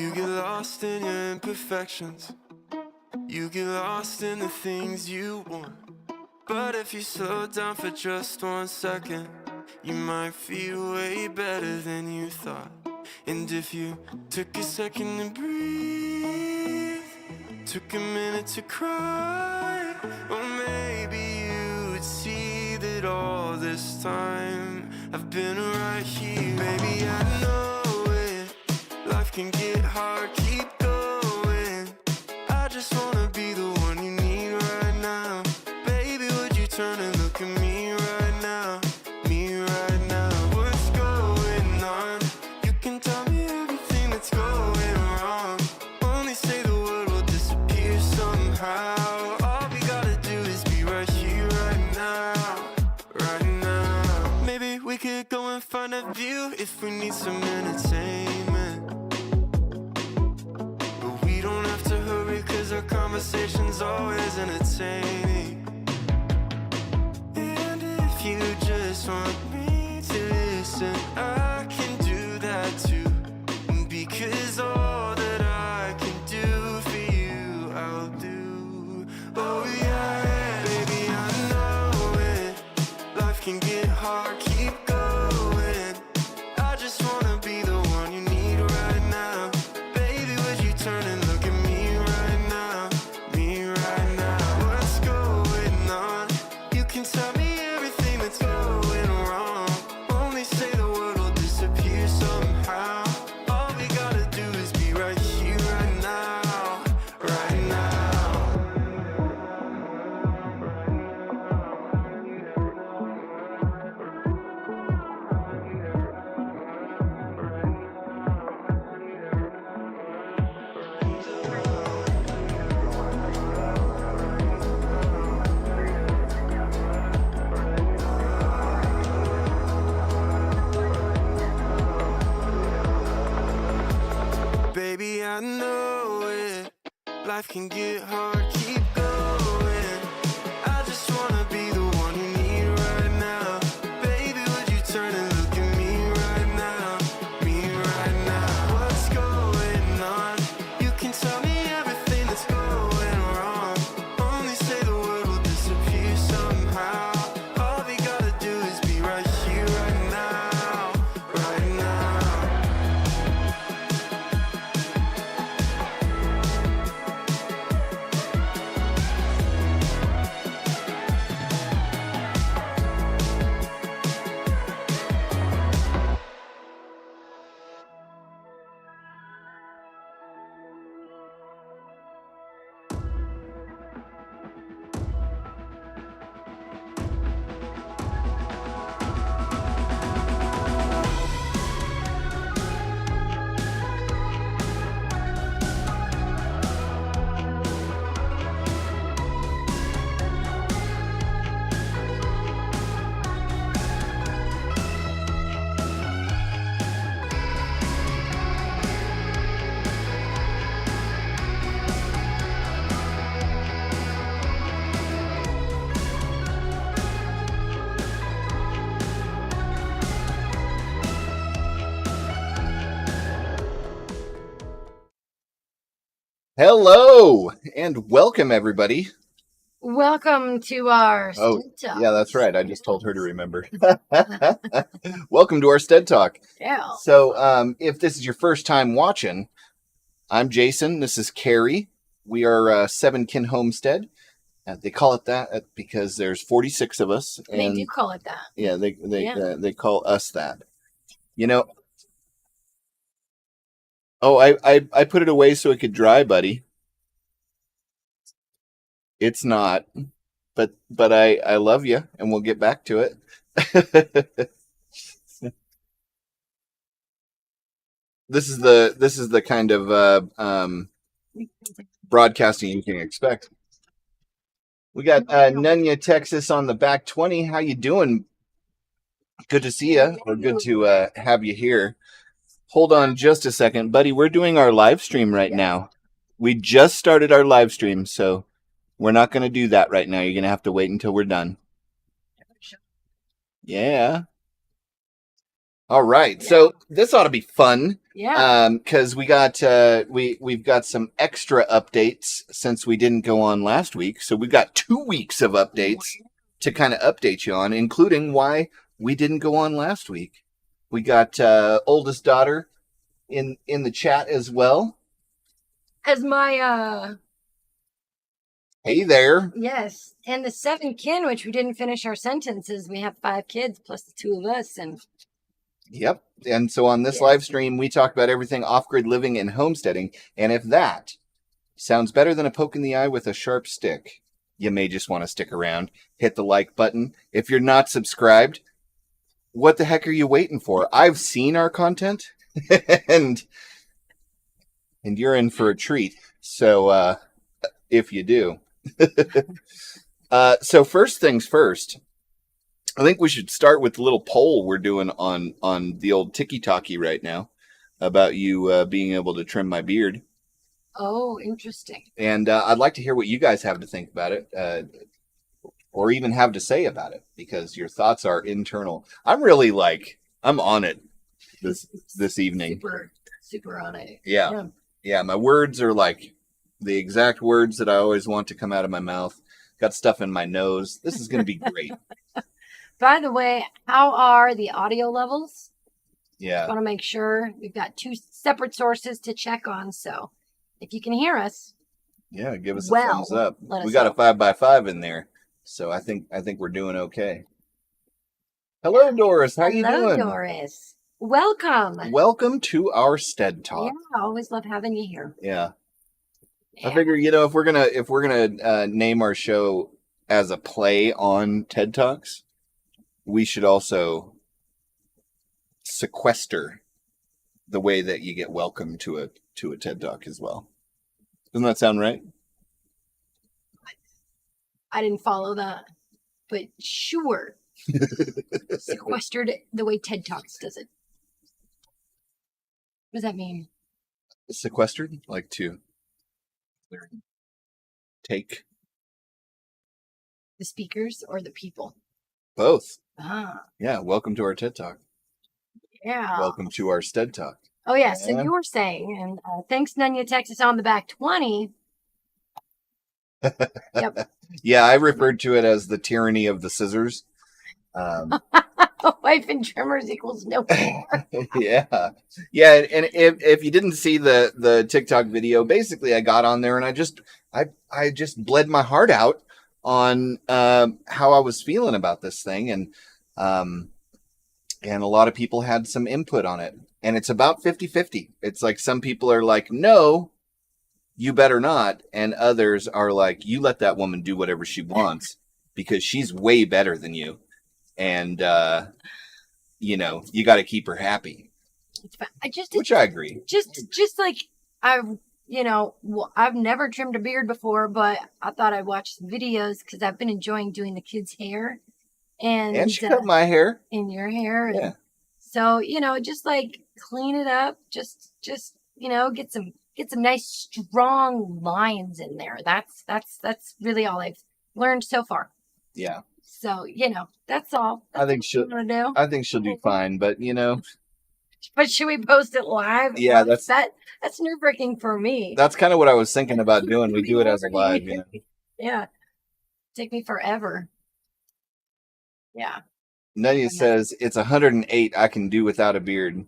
You get lost in your imperfections. You get lost in the things you want. But if you slow down for just 1 second, you might feel way better than you thought. And if you took a second to breathe, took a minute to cry, or maybe you would see that all this time I've been right here. Baby, I know it, life can get hard, keep going. I just wanna be the one you need right now. Baby, would you turn and look at me right now? Me right now. What's going on? You can tell me everything that's going wrong. Only say the word will disappear somehow. All we gotta do is be right here, right now. Right now. Maybe we could go and find a view if we need some entertainment. But we don't have to hurry, cause our conversation's always entertaining. And if you just want me to listen, I can do that too. Because all that I can do for you, I'll do. Oh yeah, baby, I know it. Life can get hard, keep going. I just wanna be the one you need right now. Baby, would you turn and look at me right now? Me right now. What's going on? You can tell me everything that's going wrong. Only say the word will disappear somehow. All we gotta do is be right here, right now. Right now. Baby, I know it. Life can get hard, keep going. I just wanna be the one you need right now. Baby, would you turn and look at me right now? Me right now. What's going on? You can tell me everything that's going wrong. Only say the word will disappear somehow. All we gotta do is be right here, right now. Right now. Hello and welcome, everybody. Welcome to our Oh, Stead Talks. yeah, that's right. I just told her to remember. Welcome to our Stead Talk. Yeah. So, if this is your first time watching, I'm Jason. This is Carrie. We are 7 Kin Homestead. They call it that because there's 46 of us. And they do call it that. Yeah, they call us that. You know. Oh, I put it away so it could dry, buddy. It's not, but I love you, and we'll get back to it. This is the kind of broadcasting you can expect. We got Nunya, Texas on the back 20. How you doing? Good to see you, or good to have you here. Hold on just a second, buddy. We're doing our live stream right now. We just started our live stream, so we're not going to do that right now. You're going to have to wait until we're done. Yeah. All right. So this ought to be fun. Yeah. Because we've got some extra updates since we didn't go on last week. So we've got 2 weeks of updates to kind of update you on, including why we didn't go on last week. We got oldest daughter in the chat as well. As my Hey there. yes, and the 7 kin, which we didn't finish our sentences. We have 5 kids plus the 2 of us, and Yep. And so on this Yes. live stream, we talk about everything off-grid living and homesteading. And if that sounds better than a poke in the eye with a sharp stick, you may just want to stick around. Hit the like button. If you're not subscribed, what the heck are you waiting for? I've seen our content, and you're in for a treat. So if you do. So first things first, I think we should start with the little poll we're doing on the old Tiki-Talkie right now about you being able to trim my beard. oh, interesting. And I'd like to hear what you guys have to think about it, or even have to say about it, because your thoughts are internal. I'm really I'm on it this evening. Super on it. Yeah, my words are like the exact words that I always want to come out of my mouth. Got stuff in my nose. This is going to be great. By the way, how are the audio levels? Yeah. Want to make sure we've got 2 separate sources to check on. So if you can hear us, Yeah, give us a thumbs up. let us We got know. a 5x5 in there, so I think we're doing okay. Hello, Doris. How you Hello, doing? Doris. Welcome. Welcome to our Stead Talk. Yeah, I always love having you here. Yeah. I Yeah. figure, if we're gonna name our show as a play on TED Talks, we should also sequester the way that you get welcome to a TED Talk as well. Doesn't that sound right? I didn't follow that, but sure. Sequestered the way TED Talks does it. What does that mean? Sequestered, like to take The speakers or the people? both. Ah, Yeah, welcome to our TED Talk. yeah. Welcome to our Stead Talk. Oh, yeah. So Yeah. you were saying, and thanks, Nunya, Texas, on the back 20. Yep. Yeah, I referred to it as the tyranny of the scissors. Wife and trimmers equals no more. Yeah. And if you didn't see the TikTok video, basically I got on there and I just bled my heart out on how I was feeling about this thing, and a lot of people had some input on it, and it's about 50-50. It's like some people are like, no, you better not, and others are like, you let that woman do whatever she wants because she's way better than you, and you got to keep her happy. Which I agree. Just like I've never trimmed a beard before, but I thought I'd watch some videos because I've been enjoying doing the kids' hair, and she cut my hair in your hair. Yeah. And so just like clean it up, just get some nice strong lines in there. That's really all I've learned so far. Yeah. So that's all. I think she'll do fine, but But should we post it live? Yeah, that's nerve-wracking for me. That's kind of what I was thinking about doing. We do it as a live, Yeah. Take me forever. Yeah. Nunya says it's 108. I can do without a beard.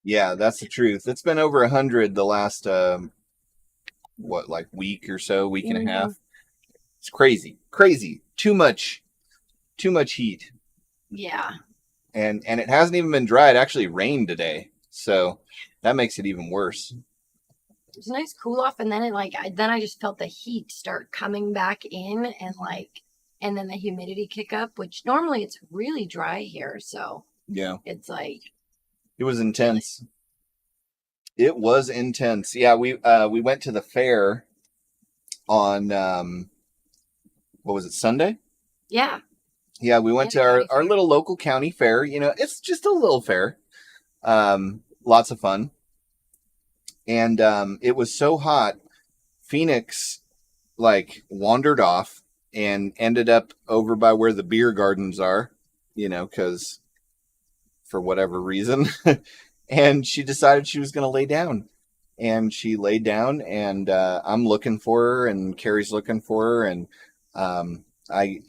Yeah, that's the truth. It's been over 100 the last week or so, week and a half. It's crazy. Too much heat. Yeah. And it hasn't even been dry. It actually rained today, so that makes it even worse. It was a nice cool off, and then I just felt the heat start coming back in, and then the humidity kick up, which normally it's really dry here, so yeah, it's like it was intense. It was intense. Yeah, we went to the fair on what was it, Sunday? Yeah. Yeah, we went to our little local county fair. It's just a little fair. Lots of fun. And it was so hot, Phoenix wandered off and ended up over by where the beer gardens are, because for whatever reason. And she decided she was going to lay down. And she laid down, and I'm looking for her, and Carrie's looking for her, and I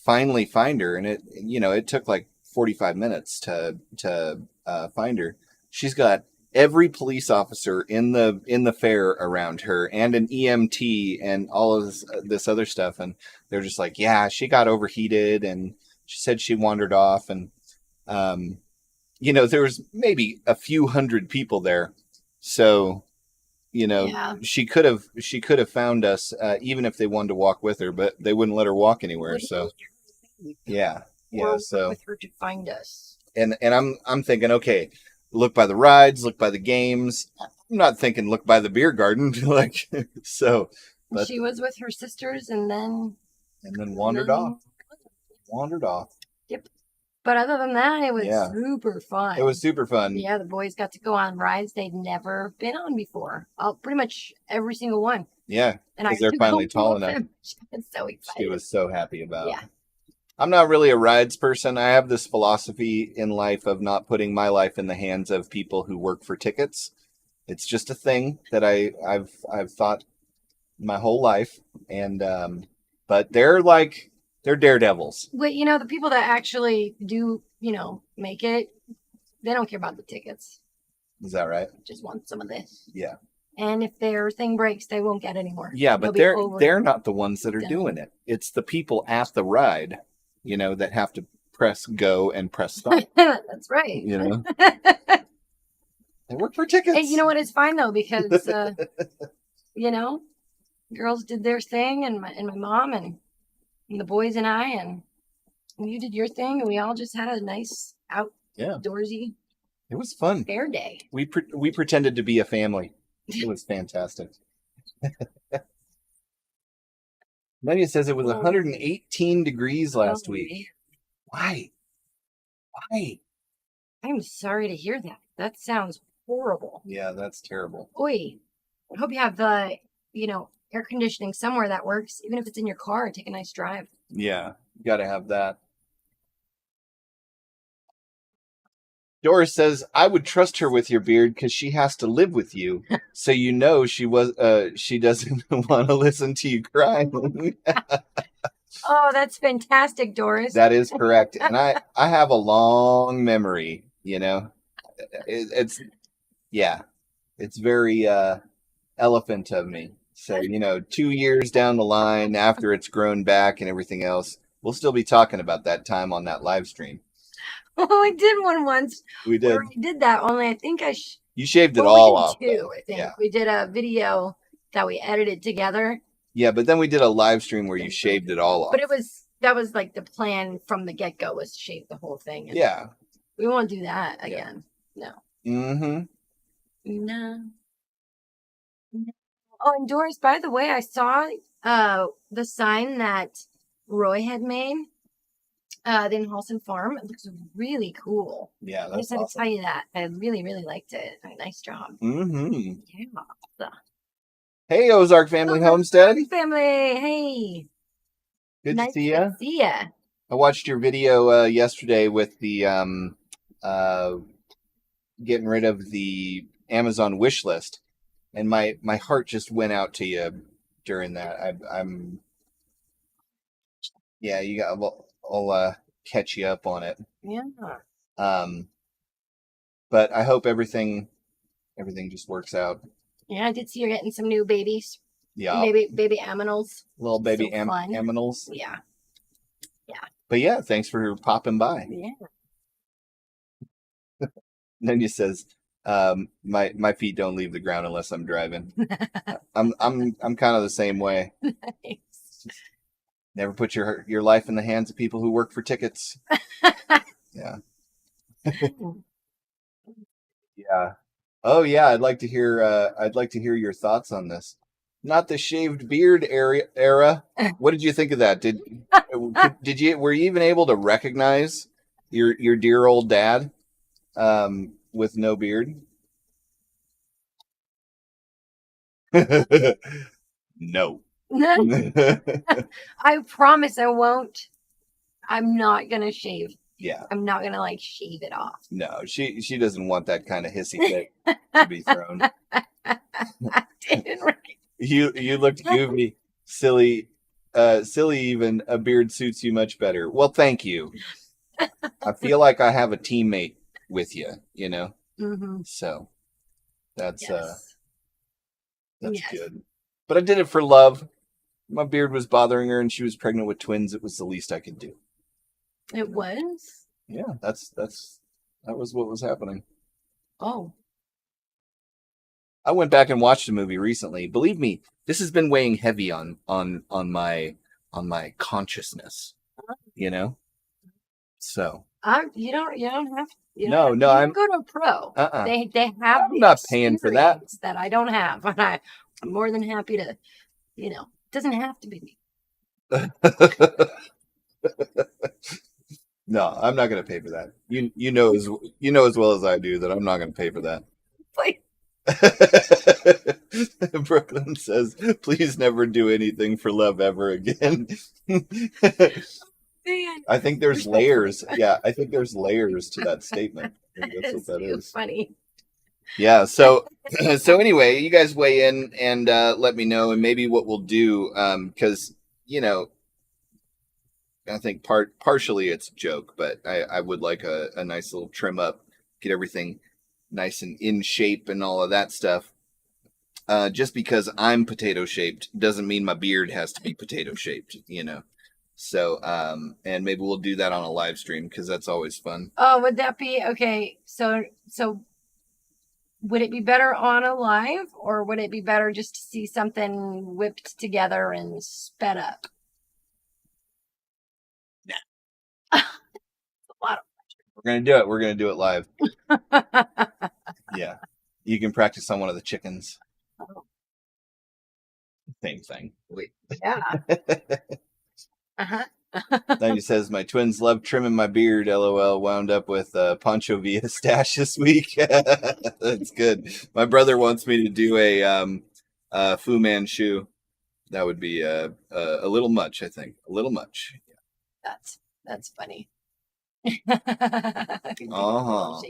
finally find her, and it took like 45 minutes to find her. She's got every police officer in the fair around her, and an EMT, and all of this other stuff, and they're just like, yeah, she got overheated, and she said she wandered off, and there was maybe a few hundred people there, so Yeah. she could have found us, even if they wanted to walk with her, but they wouldn't let her walk anywhere. So yeah, so with her to find us. and I'm thinking, okay, look by the rides, look by the games. I'm not thinking look by the beer garden, like so. But She was with her sisters, and then wandered off. Yep. But other than that, it was Yeah. super fun. It was super fun. Yeah, the boys got to go on rides they'd never been on before. Pretty much every single one. Yeah, And I because they're took finally home tall with enough. them. She was so excited. She was so happy about it. Yeah. I'm not really a rides person. I have this philosophy in life of not putting my life in the hands of people who work for tickets. It's just a thing that I've thought my whole life, and but they're daredevils. But the people that actually do, make it, they don't care about the tickets. Is that right? Just want some of this. Yeah. And if their thing breaks, they won't get any more. Yeah, but they're not the ones that are doing it. It's the people at the ride, that have to press go and press stop. That's right. They work for tickets. Hey, you know what? It's fine though, because girls did their thing, and my mom and the boys and I, and you did your thing, and we all just had a nice outdoorsy. It was fun. Fair day. We pretended to be a family. It was fantastic. Nadia says it was 118 degrees last week. Why? I'm sorry to hear that. That sounds horrible. Yeah, that's terrible. Oi. I hope you have air conditioning somewhere that works, even if it's in your car, and take a nice drive. Yeah, you got to have that. Doris says, I would trust her with your beard because she has to live with you. So she doesn't want to listen to you cry. Oh, that's fantastic, Doris. That is correct. And I have a long memory, It's very elephant of me. So, 2 years down the line, after it's grown back and everything else, we'll still be talking about that time on that live stream. Oh, I did one once. We did. I did that, only I think you shaved it all off. Two, I think. Yeah. We did a video that we edited together. Yeah, but then we did a live stream where you shaved it all off. But that was like the plan from the get-go, was to shave the whole thing. Yeah. We won't do that again. No. Mm-hmm. No. Oh, and Doris, by the way, I saw the sign that Roy had made. The Halson Farm. It looks really cool. Yeah, that's I just had awesome. to tell you that. I really, really liked it. Nice job. Mm-hmm. Yeah. Hey, Ozark Family Homestead. Family, hey. Good nice to see ya. See ya. I watched your video yesterday with the getting rid of the Amazon wish list, and my heart just went out to you during that. You got. I'll catch you up on it. Yeah. But I hope everything just works out. Yeah, I did see you're getting some new babies. Yeah. Baby aminals. Little baby So fun. aminals. Yeah. But yeah, thanks for popping by. Yeah. Nanya says, my feet don't leave the ground unless I'm driving. I'm kind of the same way. Nice. Never put your life in the hands of people who work for tickets. Yeah. Yeah. Oh yeah, I'd like to hear your thoughts on this. Not the shaved beard era. What did you think of that? Were you even able to recognize your dear old dad with no beard? No. I promise I won't. I'm not gonna shave. Yeah. I'm not gonna like shave it off. No, she doesn't want that kind of hissy fit to be thrown. Didn't really- You looked goofy, silly, silly. Even a beard suits you much better. Well, thank you. I feel like I have a teammate with you. You know, Mhm. so that's Yes. that's Yes. good. But I did it for love. My beard was bothering her, and she was pregnant with twins. It was the least I could do. It was. Yeah, that was what was happening. Oh. I went back and watched a movie recently. Believe me, this has been weighing heavy on my consciousness. You know, so You don't have. no, You I'm go to a pro. uh-uh. They have. I'm not paying for that. experience that I don't have, and I'm more than happy to. It doesn't have to be me. No, I'm not going to pay for that. You know as well as I do that I'm not going to pay for that. Like, Brooklyn says, "Please never do anything for love ever again." man, I think there's you're so layers. funny. Yeah, I think there's layers to that statement. I think that's what that It's is. funny. Yeah. So anyway, you guys weigh in and let me know, and maybe what we'll do, because I think partially it's a joke, but I would like a nice little trim up, get everything nice and in shape and all of that stuff. Just because I'm potato shaped doesn't mean my beard has to be potato shaped, So, and maybe we'll do that on a live stream because that's always fun. Oh, would that be okay? So would it be better on a live, or would it be better just to see something whipped together and sped up? Nah. A lot We're gonna do it. We're gonna do it live. of. Yeah, you can practice on one of the chickens. Oh. Same thing. Wait. Yeah. Uh-huh. He says, "My twins love trimming my beard. LOL. Wound up with Pancho Villa stash this week." That's good. My brother wants me to do a Fu Manchu. That would be a little much, I think. A little much. That's funny. Uh-huh.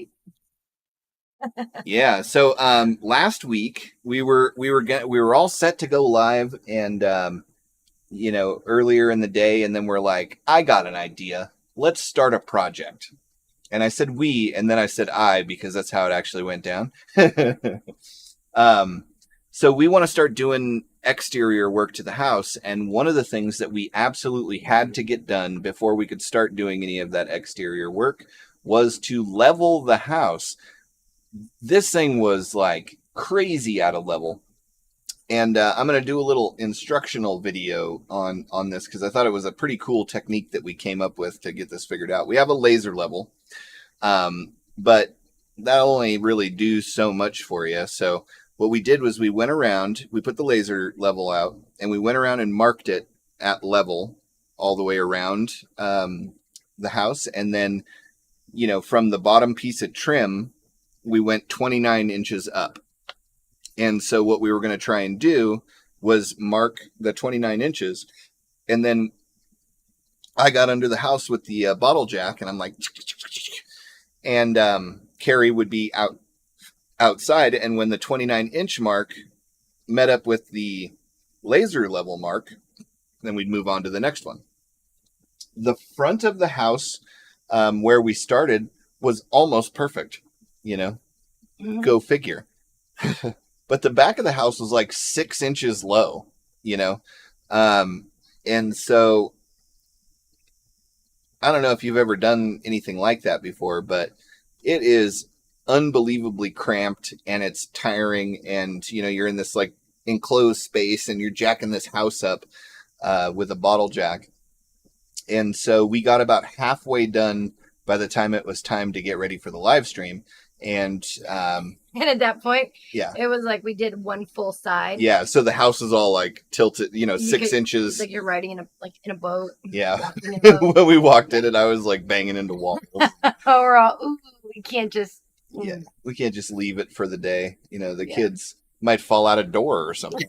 Yeah. So last week we were all set to go live, and earlier in the day, and then we're like, I got an idea. Let's start a project. And I said we, and then I said I, because that's how it actually went down. So we want to start doing exterior work to the house. And one of the things that we absolutely had to get done before we could start doing any of that exterior work was to level the house. This thing was like crazy out of level. And I'm going to do a little instructional video on this because I thought it was a pretty cool technique that we came up with to get this figured out. We have a laser level, but that'll only really do so much for you. So what we did was we went around, we put the laser level out, and we went around and marked it at level all the way around the house. And then, from the bottom piece of trim, we went 29 inches up. And so what we were going to try and do was mark the 29 inches. And then I got under the house with the bottle jack, and I'm like, and Carrie would be outside. And when the 29-inch mark met up with the laser level mark, then we'd move on to the next one. The front of the house where we started was almost perfect, Mm-hmm. Go figure. But the back of the house was like 6 inches low, and so I don't know if you've ever done anything like that before, but it is unbelievably cramped and it's tiring. And, you're in this like enclosed space and you're jacking this house up with a bottle jack. And so we got about halfway done by the time it was time to get ready for the live stream. And at that point, yeah, it was like we did one full side. Yeah, so the house is all like tilted, 6 inches. It's like you're riding in a boat. Yeah, when we walked in it, I was like banging into walls. Oh, we're all, we can't just. Yeah, we can't just leave it for the day. The kids might fall out a door or something,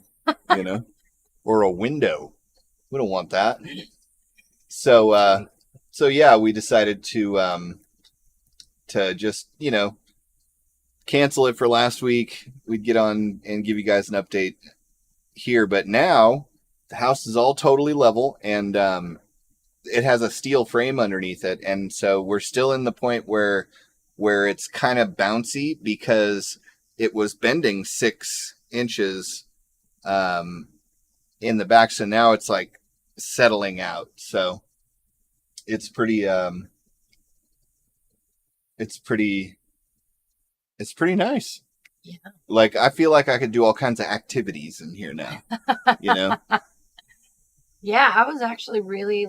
or a window. We don't want that. So So yeah, we decided to just, cancel it for last week. We'd get on and give you guys an update here, but now the house is all totally level, and it has a steel frame underneath it, and so we're still in the point where it's kind of bouncy because it was bending 6 inches in the back, so now it's like settling out. So it's pretty nice. Yeah. Like, I feel like I could do all kinds of activities in here now. Yeah, I was actually really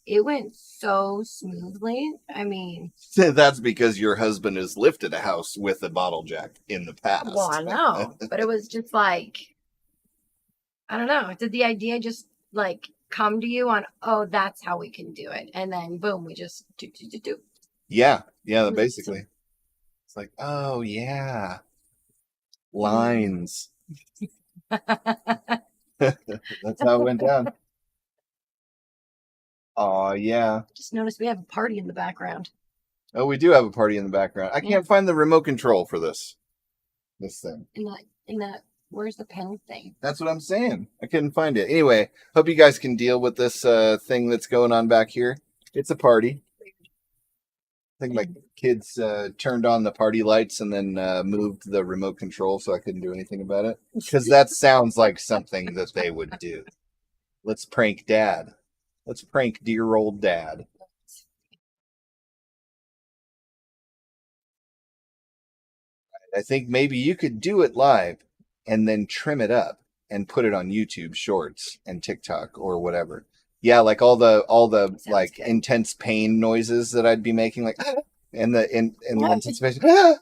it went so smoothly. I mean, That's because your husband has lifted a house with a bottle jack in the past. well, I know, but it was just I don't know. Did the idea just come to you on, oh, that's how we can do it? And then boom, we just do. Yeah, basically. It's like, oh yeah. Lines. That's how it went down. Oh yeah. Just noticed we have a party in the background. Oh, we do have a party in the background. I can't find the remote control for this thing. In that where's the pen thing? That's what I'm saying. I couldn't find it. Anyway, hope you guys can deal with this thing that's going on back here. It's a party. I think my kids turned on the party lights and then moved the remote control, so I couldn't do anything about it. Because that sounds like something that they would do. Let's prank Dad. Let's prank dear old Dad. I think maybe you could do it live and then trim it up and put it on YouTube Shorts and TikTok or whatever. Yeah, like all the Sounds good. intense pain noises that I'd be making, like and the anticipation. Like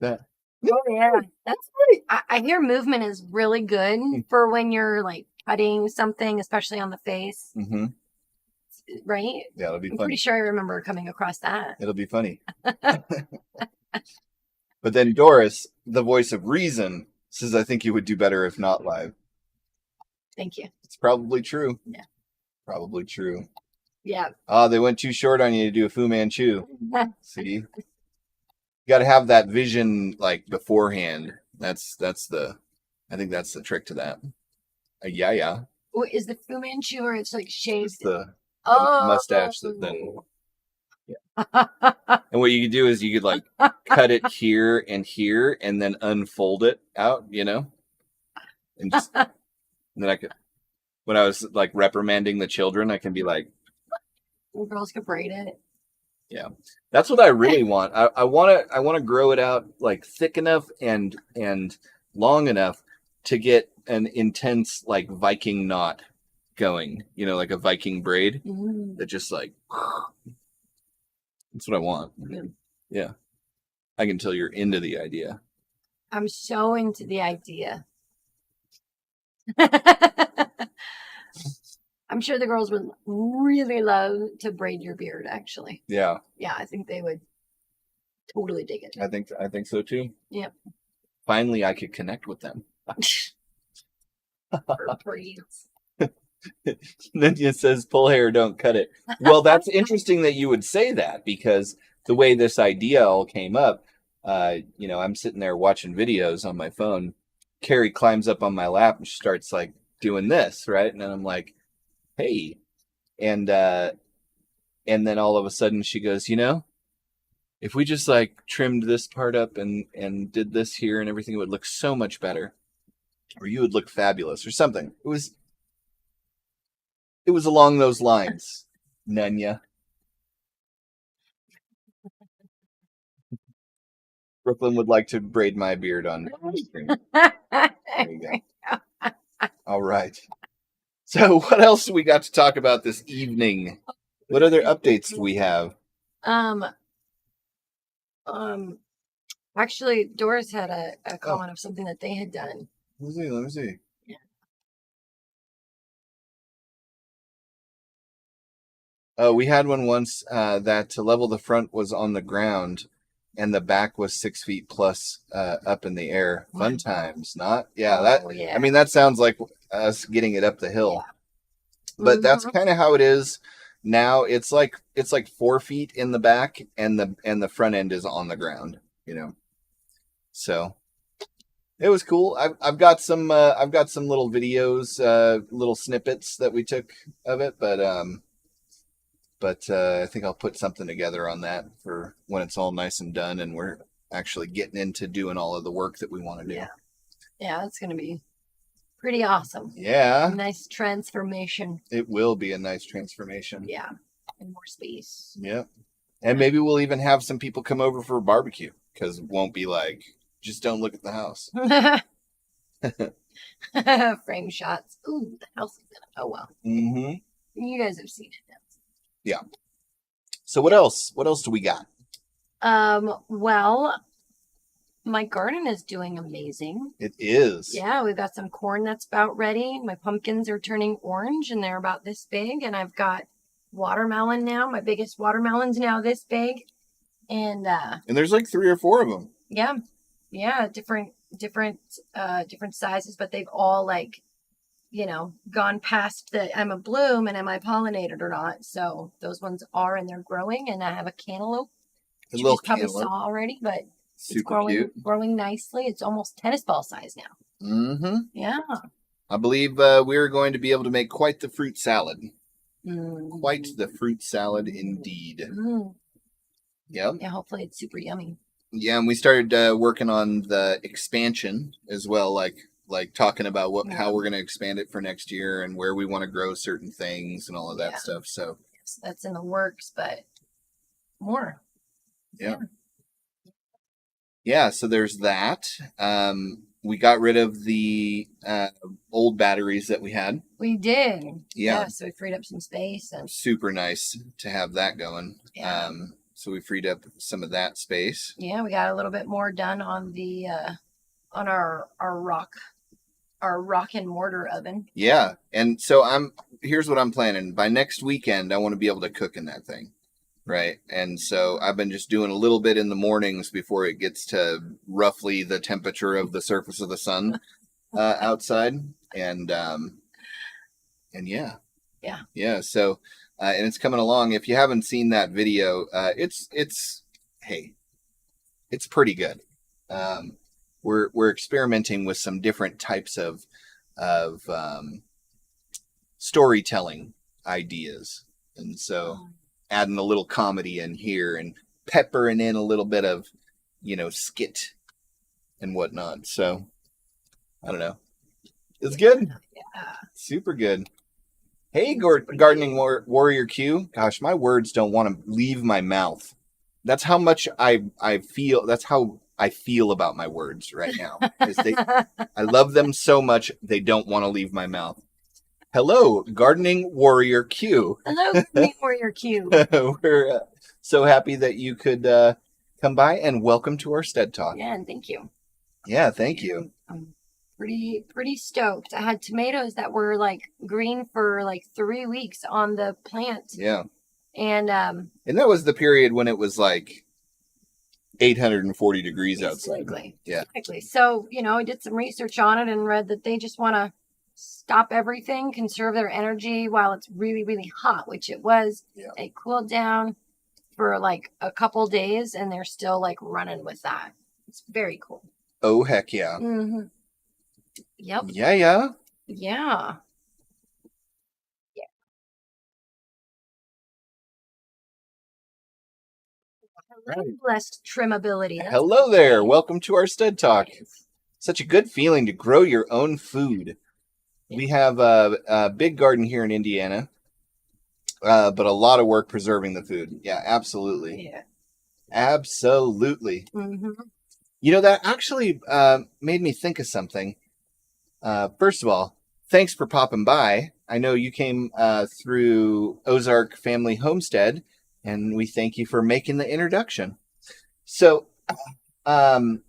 that. Oh yeah, that's really. I hear movement is really good for when you're cutting something, especially on the face, Mm-hmm. right? Yeah, it'll be I'm funny. pretty sure I remember coming across that. It'll be funny. But then Doris, the voice of reason, says, I think you would do better if not live. Thank you. It's probably true. Yeah. Probably true. Yeah. Oh, they went too short on you to do a Fu Manchu. See? You got to have that vision beforehand. I think that's the trick to that. Yeah. What is the Fu Manchu, or it's shaved? It's the Oh, mustache that then. Yeah. And what you could do is you could cut it here, and then unfold it out, and just, and then I could, when I was reprimanding the children, I can be like, the girls could braid it. yeah, that's what I really want. I want to grow it out thick enough and long enough to get an intense Viking knot going, like a Viking braid that just that's what I want. Yeah. I can tell you're into the idea. I'm so into the idea. I'm sure the girls would really love to braid your beard, actually. Yeah. Yeah, I think they would totally dig it. I think so too. Yep. Finally, I could connect with them. For braids. Then it says, pull hair, don't cut it. Well, that's interesting that you would say that, because the way this idea all came up, I'm sitting there watching videos on my phone. Carrie climbs up on my lap and she starts doing this, right? And then I'm like, hey. And then all of a sudden she goes, if we just trimmed this part up and did this here and everything, it would look so much better. Or you would look fabulous or something. It was along those lines, Nunya. Brooklyn would like to braid my beard on screen. There you go. All right. So what else do we got to talk about this evening? What other updates do we have? Actually, Doris had a comment of something that they had done. Let me see. Yeah. We had one once that to level the front was on the ground and the back was 6 feet plus up in the air. Fun times, not? Yeah, Oh, yeah. I mean, that sounds like us getting it up the hill. But that's kind of how it is now. It's like 4 feet in the back, and the front end is on the ground. So it was cool. I've got some little videos, little snippets that we took of it, but I think I'll put something together on that for when it's all nice and done, and we're actually getting into doing all of the work that we want to do. Yeah, it's gonna be pretty awesome. Yeah, Nice transformation. it will be a nice transformation. Yeah, and more space. Yep. And maybe we'll even have some people come over for a barbecue, because it won't be like, just don't look at the house. Frame shots. Ooh, the house is gonna. Oh well. Mm-hmm. You guys have seen it now. Yeah. So what else? What else do we got? Well, my garden is doing amazing. It is. Yeah, we've got some corn that's about ready. My pumpkins are turning orange and they're about this big. And I've got watermelon now. My biggest watermelon's now this big. And there's like 3 or 4 of them. Yeah, different sizes, but they've all like, gone past the am a bloom and am I pollinated or not. So those ones are, and they're growing. And I have a cantaloupe, which you probably saw already, but it's growing nicely. It's almost tennis ball size now. Mm-hmm. Yeah. I believe we're going to be able to make quite the fruit salad. Quite the fruit salad indeed. Yep. Yeah, hopefully it's super yummy. Yeah, and we started working on the expansion as well, like talking about how we're going to expand it for next year and where we want to grow certain things and all of that stuff. So yes, that's in the works, but more. Yeah, so there's that. We got rid of the old batteries that we had. We did. Yeah. So we freed up some space. And super nice to have that going. Yeah. So we freed up some of that space. Yeah, we got a little bit more done on the on our rock and mortar oven. Yeah. And so here's what I'm planning. By next weekend, I want to be able to cook in that thing. Right. And so I've been just doing a little bit in the mornings before it gets to roughly the temperature of the surface of the sun outside. And yeah. So, and it's coming along. If you haven't seen that video, it's pretty good. We're experimenting with some different types of storytelling ideas. And so adding a little comedy in here and peppering in a little bit of, skit and whatnot. So, I don't know. It's good. Yeah. Super good. Hey, Gardening Warrior Q. Gosh, my words don't want to leave my mouth. That's how much I feel. That's how I feel about my words right now. I love them so much, they don't want to leave my mouth. Hello, Gardening Warrior Q. Hello, Gardening Warrior Q. We're so happy that you could come by, and welcome to our Stead Talk. Yeah, and thank you. Yeah, thank you. I'm pretty stoked. I had tomatoes that were like green for like 3 weeks on the plant. Yeah. And that was the period when it was like 840 degrees outside. Yeah. Exactly. So, I did some research on it and read that they just want to stop everything, conserve their energy while it's really, really hot, which it was. Yeah. They cooled down for like a couple days and they're still like running with that. It's very cool. Oh, heck yeah. Mm-hmm. Yep. Yeah. Yeah. Right. Blessed trimmability. That's Hello there. Welcome to our Stead Talk. Such a good feeling to grow your own food. We have a big garden here in Indiana, but a lot of work preserving the food. Yeah, absolutely. Yeah. Absolutely. Mm-hmm. That actually made me think of something. First of all, thanks for popping by. I know you came through Ozark Family Homestead, and we thank you for making the introduction. So, the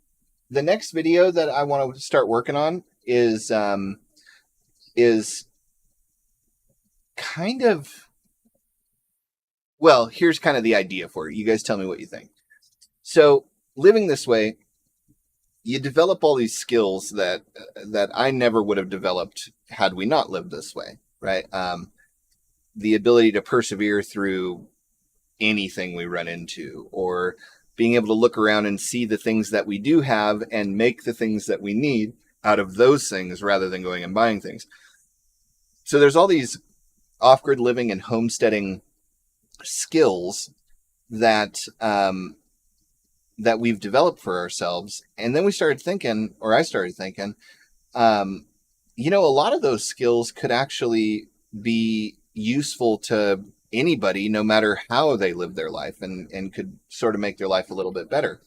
next video that I want to start working on is kind of, well, here's kind of the idea for it. You guys tell me what you think. So, living this way, you develop all these skills that I never would have developed had we not lived this way, right? the ability to persevere through anything we run into, or being able to look around and see the things that we do have and make the things that we need out of those things rather than going and buying things. So there's all these off-grid living and homesteading skills that that we've developed for ourselves. And then we started thinking, or I started thinking, you know, a lot of those skills could actually be useful to anybody, no matter how they live their life, and could sort of make their life a little bit better.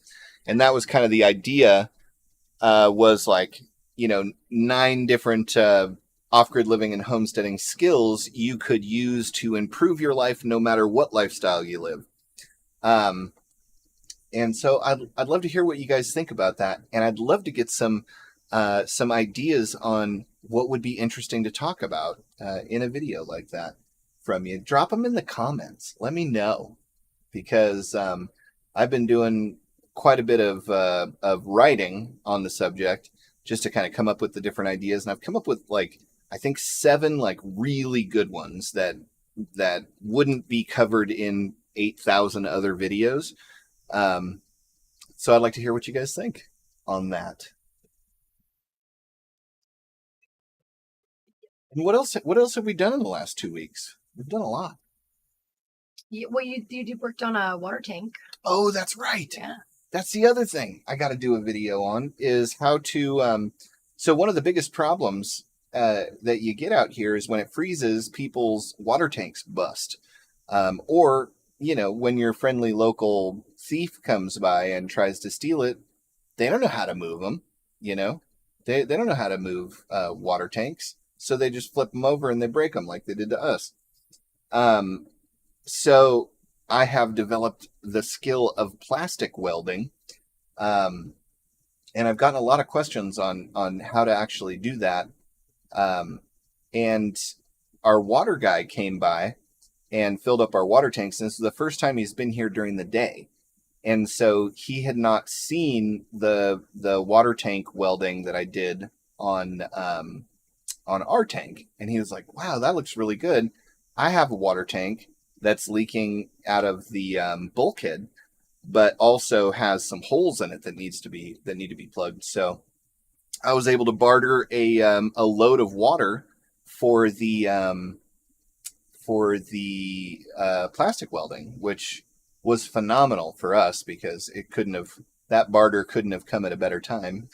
And that was kind of the idea, was like, you know, 9 different off-grid living and homesteading skills you could use to improve your life no matter what lifestyle you live. And so I'd love to hear what you guys think about that. And I'd love to get some ideas on what would be interesting to talk about in a video like that from you. Drop them in the comments. Let me know, because I've been doing quite a bit of writing on the subject just to kind of come up with the different ideas. And I've come up with, like, I think 7 like really good ones that wouldn't be covered in 8,000 other videos. So I'd like to hear what you guys think on that. And what else have we done in the last 2 weeks? We've done a lot. Well, you worked on a water tank. Oh, that's right. Yeah. That's the other thing I got to do a video on, is how to. So one of the biggest problems that you get out here is when it freezes, people's water tanks bust, or, you know, when your friendly local thief comes by and tries to steal it, they don't know how to move them. You know, they don't know how to move water tanks, so they just flip them over and they break them like they did to us. So I have developed the skill of plastic welding, and I've gotten a lot of questions on how to actually do that. And our water guy came by and filled up our water tanks. And this is the first time he's been here during the day. And so he had not seen the water tank welding that I did on our tank. And he was like, wow, that looks really good. I have a water tank that's leaking out of the bulkhead, but also has some holes in it that need to be plugged. So I was able to barter a load of water for the plastic welding, which was phenomenal for us, because that barter couldn't have come at a better time.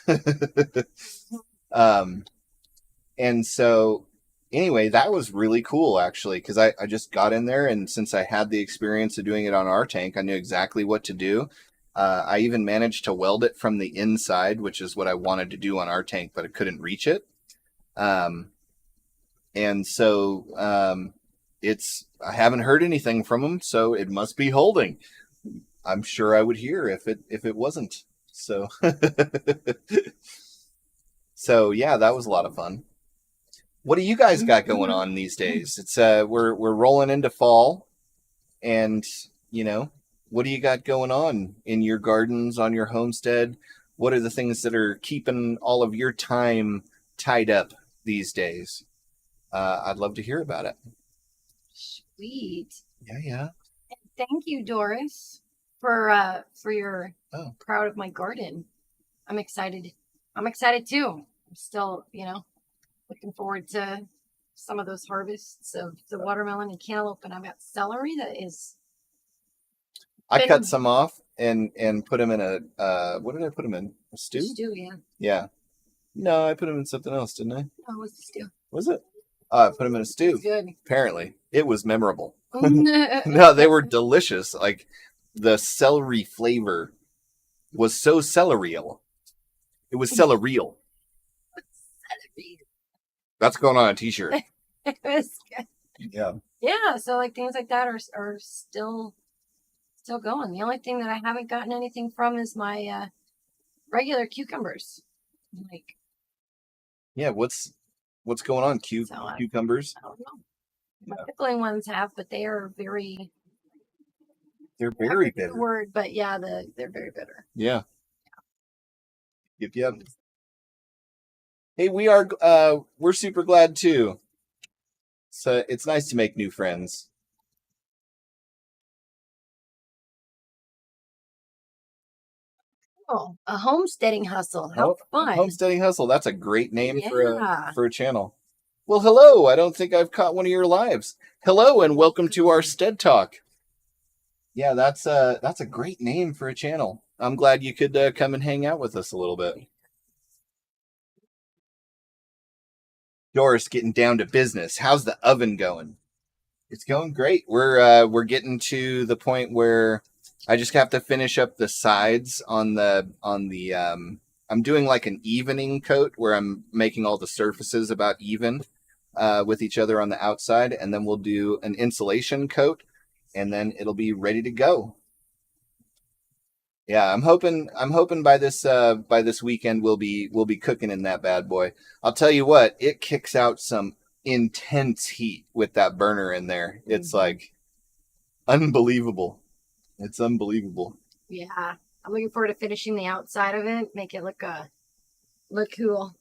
And so anyway, that was really cool, actually, because I just got in there, and since I had the experience of doing it on our tank, I knew exactly what to do. I even managed to weld it from the inside, which is what I wanted to do on our tank, but I couldn't reach it. And so I haven't heard anything from him, so it must be holding. I'm sure I would hear if it wasn't. So so yeah, that was a lot of fun. What do you guys got going on these days? It's we're rolling into fall, and you know, what do you got going on in your gardens, on your homestead? What are the things that are keeping all of your time tied up these days? I'd love to hear about it. Sweet. Yeah. Thank you, Doris, for your proud of my garden. I'm excited. I'm excited too. I'm still, looking forward to some of those harvests of the watermelon and cantaloupe, and I've got celery that is. I cut some off and put them in a what did I put them in? A stew? Stew, yeah. Yeah. No, I put them in something else, didn't I? No, it was the stew. Was it? I put them in a stew. Good. Apparently, it was memorable. No, they were delicious. Like, the celery flavor was so celerial. It was celerial. That's going on a t-shirt. It was good. Yeah. Yeah, so like things like that are still going. The only thing that I haven't gotten anything from is my regular cucumbers. Like, yeah, what's going on? Cucumbers? I don't know. My pickling ones have, but they are very. They're very bitter. Word, but yeah, they're very bitter. Yeah. Yep. Hey, we're super glad too. So it's nice to make new friends. Oh, a homesteading hustle. How fun. Homesteading Hustle. That's a great name Yeah. for a channel. Well, hello. I don't think I've caught one of your lives. Hello and welcome to our Stead Talk. Yeah, that's a great name for a channel. I'm glad you could come and hang out with us a little bit. Doris getting down to business. How's the oven going? It's going great. We're getting to the point where I just have to finish up the sides on the I'm doing like an evening coat where I'm making all the surfaces about even with each other on the outside, and then we'll do an insulation coat, and then it'll be ready to go. Yeah, I'm hoping by this weekend we'll be cooking in that bad boy. I'll tell you what, it kicks out some intense heat with that burner in there. It's like unbelievable. It's unbelievable. Yeah. I'm looking forward to finishing the outside of it, make it look cool.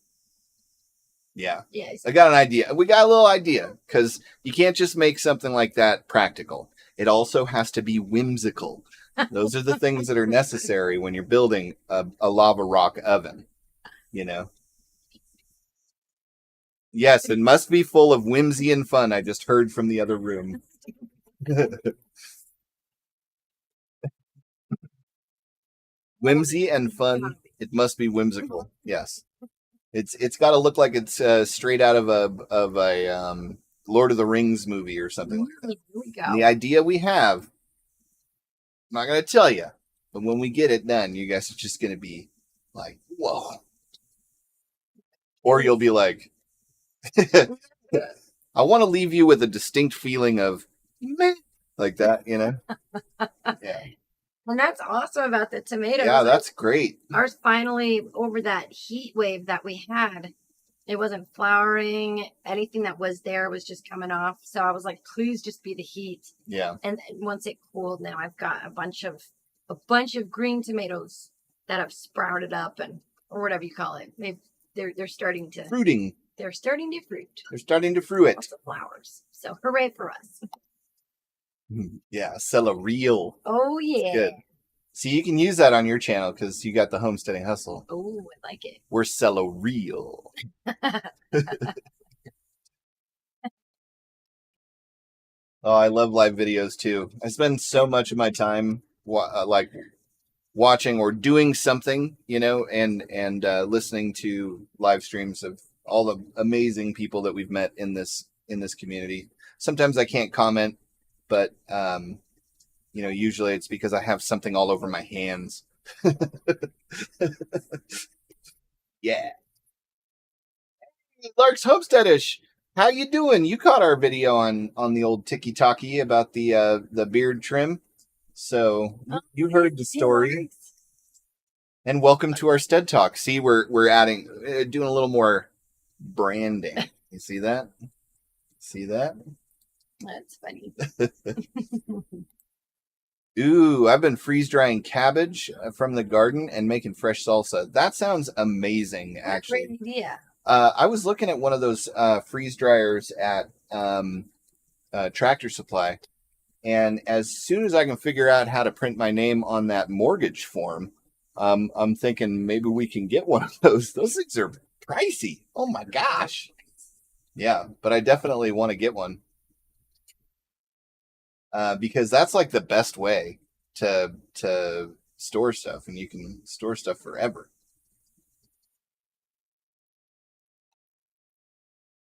Yeah. Yeah. I got an idea. We got a little idea, because you can't just make something like that practical. It also has to be whimsical. Those are the things that are necessary when you're building a lava rock oven, you know? Yes, it must be full of whimsy and fun. I just heard from the other room. Whimsy and fun. It must be whimsical. Yes. It's got to look like it's straight out of a Lord of the Rings movie or something like that. Here we go. And the idea we have, I'm not going to tell you, but when we get it done, you guys are just going to be like, whoa. Or you'll be like, I want to leave you with a distinct feeling of meh, like that, you know? Yeah. And that's awesome about the tomatoes. Yeah, that's great. Ours finally, over that heat wave that we had, it wasn't flowering. Anything that was there was just coming off. So I was like, please just be the heat. Yeah. And once it cooled, now I've got a bunch of green tomatoes that have sprouted up, or whatever you call it. They're starting to Fruiting. They're starting to fruit. They're starting to fruit. Lots of flowers. So hooray for us. Yeah, sell a reel. Oh yeah. Good. See, you can use that on your channel because you got the homesteading hustle. Oh, I like it. We're sell a reel. Oh, I love live videos too. I spend so much of my time like watching or doing something, you know, and listening to live streams of all the amazing people that we've met in this community. Sometimes I can't comment, but you know, usually it's because I have something all over my hands. Yeah. Hey, Lark's Homesteadish. How you doing? You caught our video on the old Tiki Taki about the beard trim. So you heard the story. And welcome to our Stead Talk. See, we're adding, doing a little more branding. You see that? See that? That's funny. Ooh, I've been freeze drying cabbage from the garden and making fresh salsa. That sounds amazing, actually. Great idea. I was looking at one of those freeze dryers at Tractor Supply, and as soon as I can figure out how to print my name on that mortgage form, I'm thinking maybe we can get one of those. Those things are pricey. Oh my gosh. Yeah, but I definitely want to get one. Because that's like the best way to store stuff, and you can store stuff forever.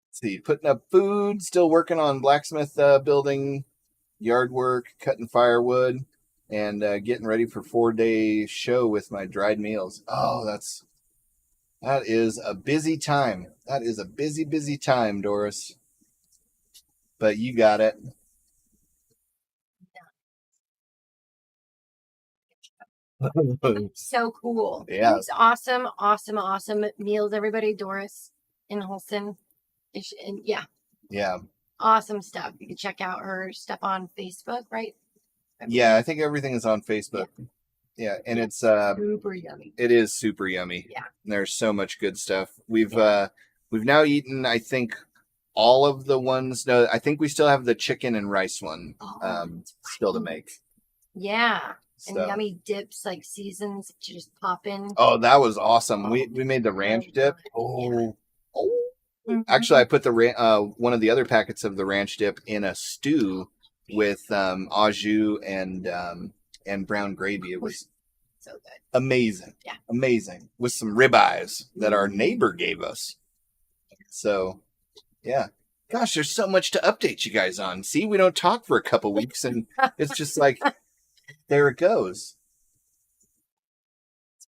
Let's see, putting up food, still working on blacksmith building, yard work, cutting firewood, and getting ready for 4-day show with my dried meals. Oh, that is a busy time. That is a busy time, Doris. But you got it. So cool. Yeah. It's awesome meals, everybody. Doris in Holston. And Yeah. Awesome stuff. You can check out her stuff on Facebook, right? Yeah, I think everything is on Facebook. Yeah, and it's super yummy. It is super yummy. Yeah. And there's so much good stuff. We've now eaten, I think, all of the ones. No, I think we still have the chicken and rice one still to make. Yeah. And So. yummy dips, like seasons to just pop in. Oh, that was awesome. Oh, We made the ranch dip. Oh. Mm-hmm. Actually, I put the one of the other packets of the ranch dip in a stew with au jus and brown gravy. It was so good. Amazing. Yeah. Amazing. With some ribeyes that our neighbor gave us. So, yeah. Gosh, there's so much to update you guys on. See, we don't talk for a couple weeks and it's just like, there it goes.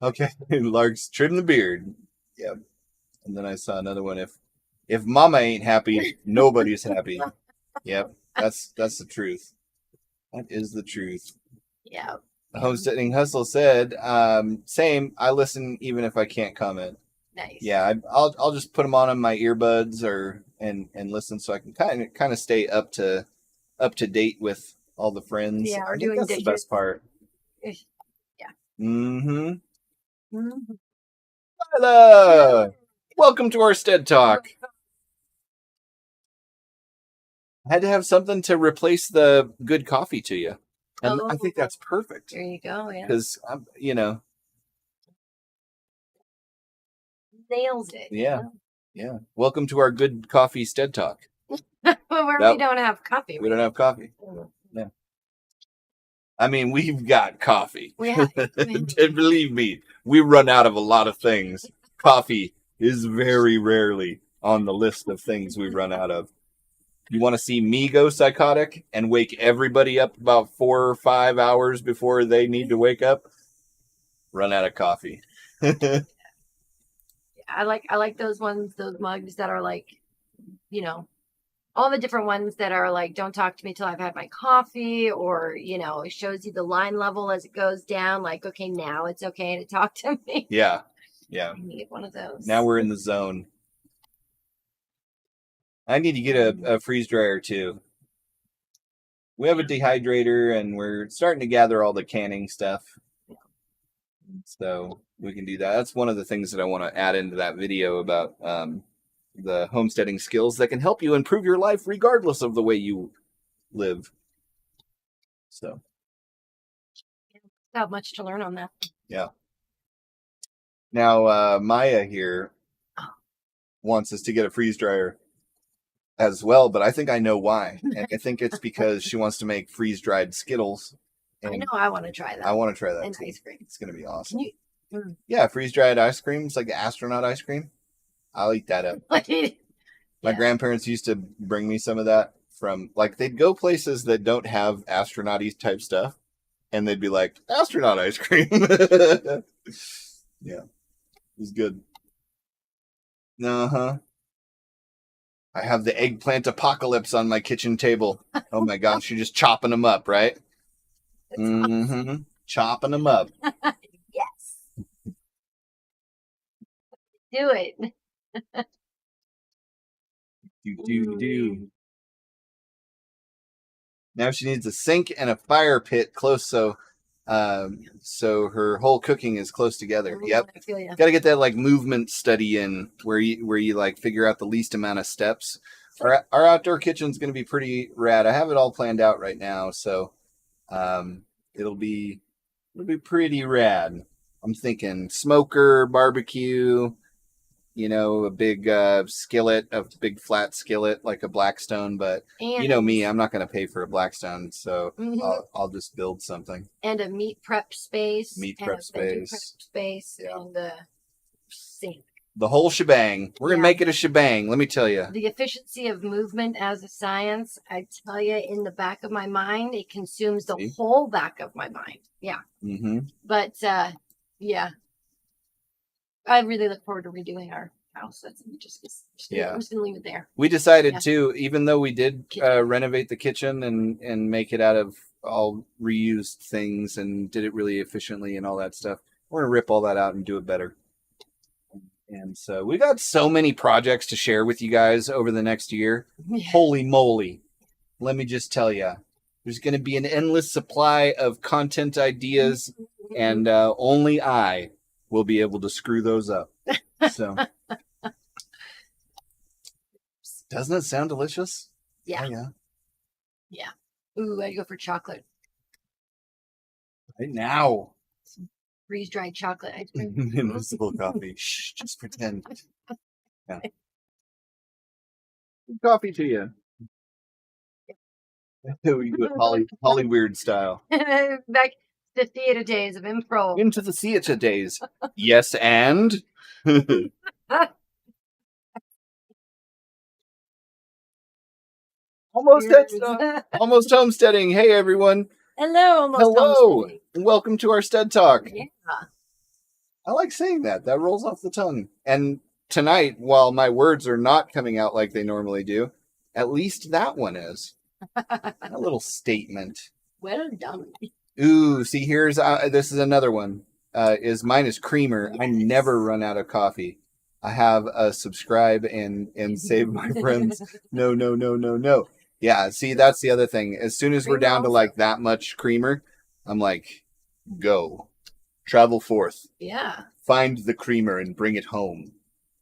Okay. Lark's trim the beard. Yep. And then I saw another one. If mama ain't happy, nobody's happy. Yep. That's the truth. That is the truth. Yeah. Homesteading Hustle said, same. I listen even if I can't comment. Nice. Yeah, I'll just put them on my earbuds and listen so I can kind of stay up to date with all the friends. Yeah, or I think doing that's dishes. the best part. Yeah. Mm-hmm. Mm-hmm. Hello. Welcome to our Stead Talk. I had to have something to replace the good coffee to you. And I think that's perfect. There you go. Yeah. Because, Nails it. Yeah. Yeah. Welcome to our good coffee Stead Talk. Where we don't have coffee. We don't have coffee. Yeah. I mean, we've got coffee. Believe me, we run out of a lot of things. Coffee is very rarely on the list of things we run out of. You want to see me go psychotic and wake everybody up about 4 or 5 hours before they need to wake up? Run out of coffee. I like those mugs that are like, all the different ones that are like, don't talk to me till I've had my coffee, or, it shows you the line level as it goes down. Like, okay, now it's okay to talk to me. Yeah. Yeah. I need one of those. Now we're in the zone. I need to get a freeze dryer too. We have a dehydrator and we're starting to gather all the canning stuff. So we can do that. That's one of the things that I want to add into that video about the homesteading skills that can help you improve your life regardless of the way you live. So. Not much to learn on that. Yeah. Now, Maya here wants us to get a freeze dryer as well, but I think I know why. And I think it's because she wants to make freeze-dried Skittles. I know I want to try that. I want to try that and too. Ice cream. It's going to be awesome. Can Yeah, freeze-dried ice cream. It's like astronaut ice cream. I'll eat that up. My grandparents used to bring me some of that from, like, they'd go places that don't have astronaut-y type stuff, and they'd be like, astronaut ice cream. Yeah. It was good. Uh-huh. I have the eggplant apocalypse on my kitchen table. Oh my gosh, you're just chopping them up, right? Mm-hmm. Chopping them up. Yes. Do it. Do. Now she needs a sink and a fire pit close, so her whole cooking is close together. Yep. Got to get that like movement study in where you like figure out the least amount of steps. Our outdoor kitchen's going to be pretty rad. I have it all planned out right now, so it'll be pretty rad. I'm thinking smoker, barbecue, a big skillet, a big flat skillet like a Blackstone, but and, you know me, I'm not going to pay for a Blackstone, so I'll just build something. And a meat prep space. And the sink. The whole shebang. We're going to make it a shebang, let me tell you. The efficiency of movement as a science, I tell you, in the back of my mind, it consumes the whole back of my mind. Yeah. Mm-hmm. But, yeah. I really look forward to redoing our house. That's I'm just going to leave it there. We decided too, even though we did renovate the kitchen and make it out of all reused things and did it really efficiently and all that stuff, we're going to rip all that out and do it better. And so we got so many projects to share with you guys over the next year. Yeah. Holy moly. Let me just tell you, there's going to be an endless supply of content ideas, and only I will be able to screw those up. So Doesn't it sound delicious? Yeah. Oh, Yeah. Ooh, I'd go for chocolate. Right now. Freeze-dried chocolate ice cream. Invisible coffee. Shh, just pretend. Yeah. Coffee to you. We do it Holly Weird style. Back to theater days of improv. Into the theater days. Yes, and almost homesteading. Hey, everyone. Hello, almost Hello, homesteading. and welcome to our Stead Talk. Yeah. I like saying that. That rolls off the tongue. And tonight, while my words are not coming out like they normally do, at least that one is. A little statement. Well done. Ooh, see, here's this is another one. Mine is creamer. I never run out of coffee. I have a subscribe and save my friends. No. Yeah, see, that's the other thing. As soon as we're down to like that much creamer, I'm like, go. Travel forth. Yeah. Find the creamer and bring it home.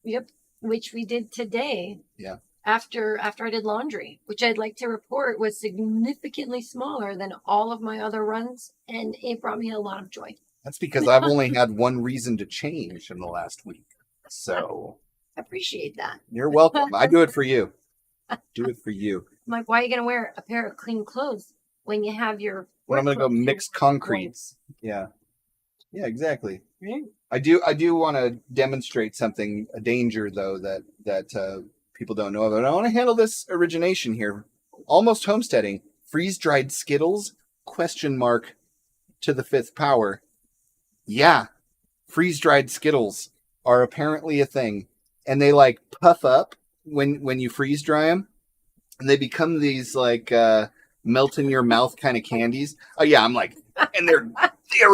Yep. Which we did today. Yeah. After I did laundry, which I'd like to report was significantly smaller than all of my other runs, and it brought me a lot of joy. That's because I've only had one reason to change in the last week. So I appreciate that. you're welcome. I do it for you. Do it for you. I'm like, why are you gonna wear a pair of clean clothes when you have your When I'm gonna go mix concrete. Yeah. Yeah, exactly. I do want to demonstrate something, a danger though, that people don't know about. I want to handle this origination here. Almost homesteading. Freeze-dried Skittles? ? To the fifth power. Yeah. Freeze-dried Skittles are apparently a thing. And they like puff up when you freeze dry them. And they become these like melt in your mouth kind of candies. Oh yeah, I'm like, and they're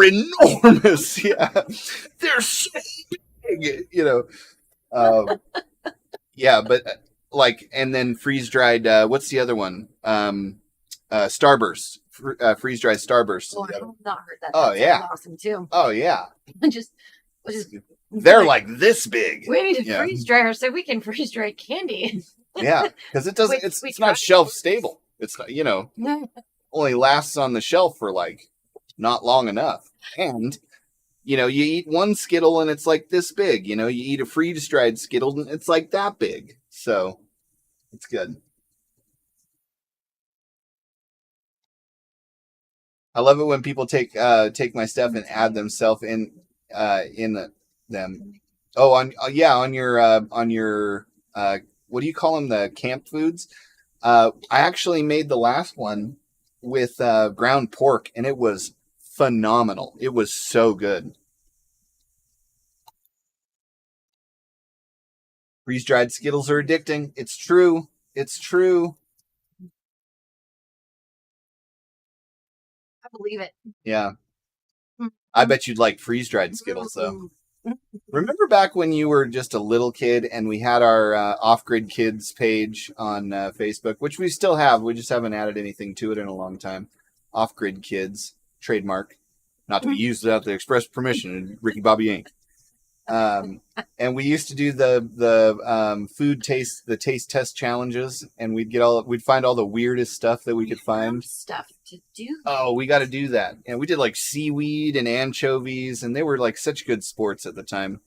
enormous. Yeah. They're so big, you know. Yeah, but like, and then freeze dried. What's the other one? Starburst. Freeze dried Starburst. Oh, I have not heard that. Oh, That yeah. sounds awesome too. Oh yeah. just They're like this big. we need to Yeah. freeze dry her so we can freeze dry candy. Yeah, because it doesn't. It's not shelf stable. It's not, only lasts on the shelf for like not long enough. And you eat one Skittle and it's like this big. You eat a freeze dried Skittle and it's like that big. So it's good. I love it when people take my stuff and add themselves in them. Oh, on your what do you call them? The camp foods. I actually made the last one with ground pork, and it was phenomenal. It was so good. Freeze-dried Skittles are addicting. It's true. It's true. I believe it. Yeah. I bet you'd like freeze-dried Skittles, though. Remember back when you were just a little kid and we had our Off-Grid Kids page on Facebook, which we still have. We just haven't added anything to it in a long time. Off-Grid Kids, trademark. Not to be used without the express permission. Ricky Bobby Inc. And we used to do the taste test challenges, and we'd find all the weirdest stuff that we could find. Stuff to do. Oh, we got to do that. And we did like seaweed and anchovies, and they were like such good sports at the time,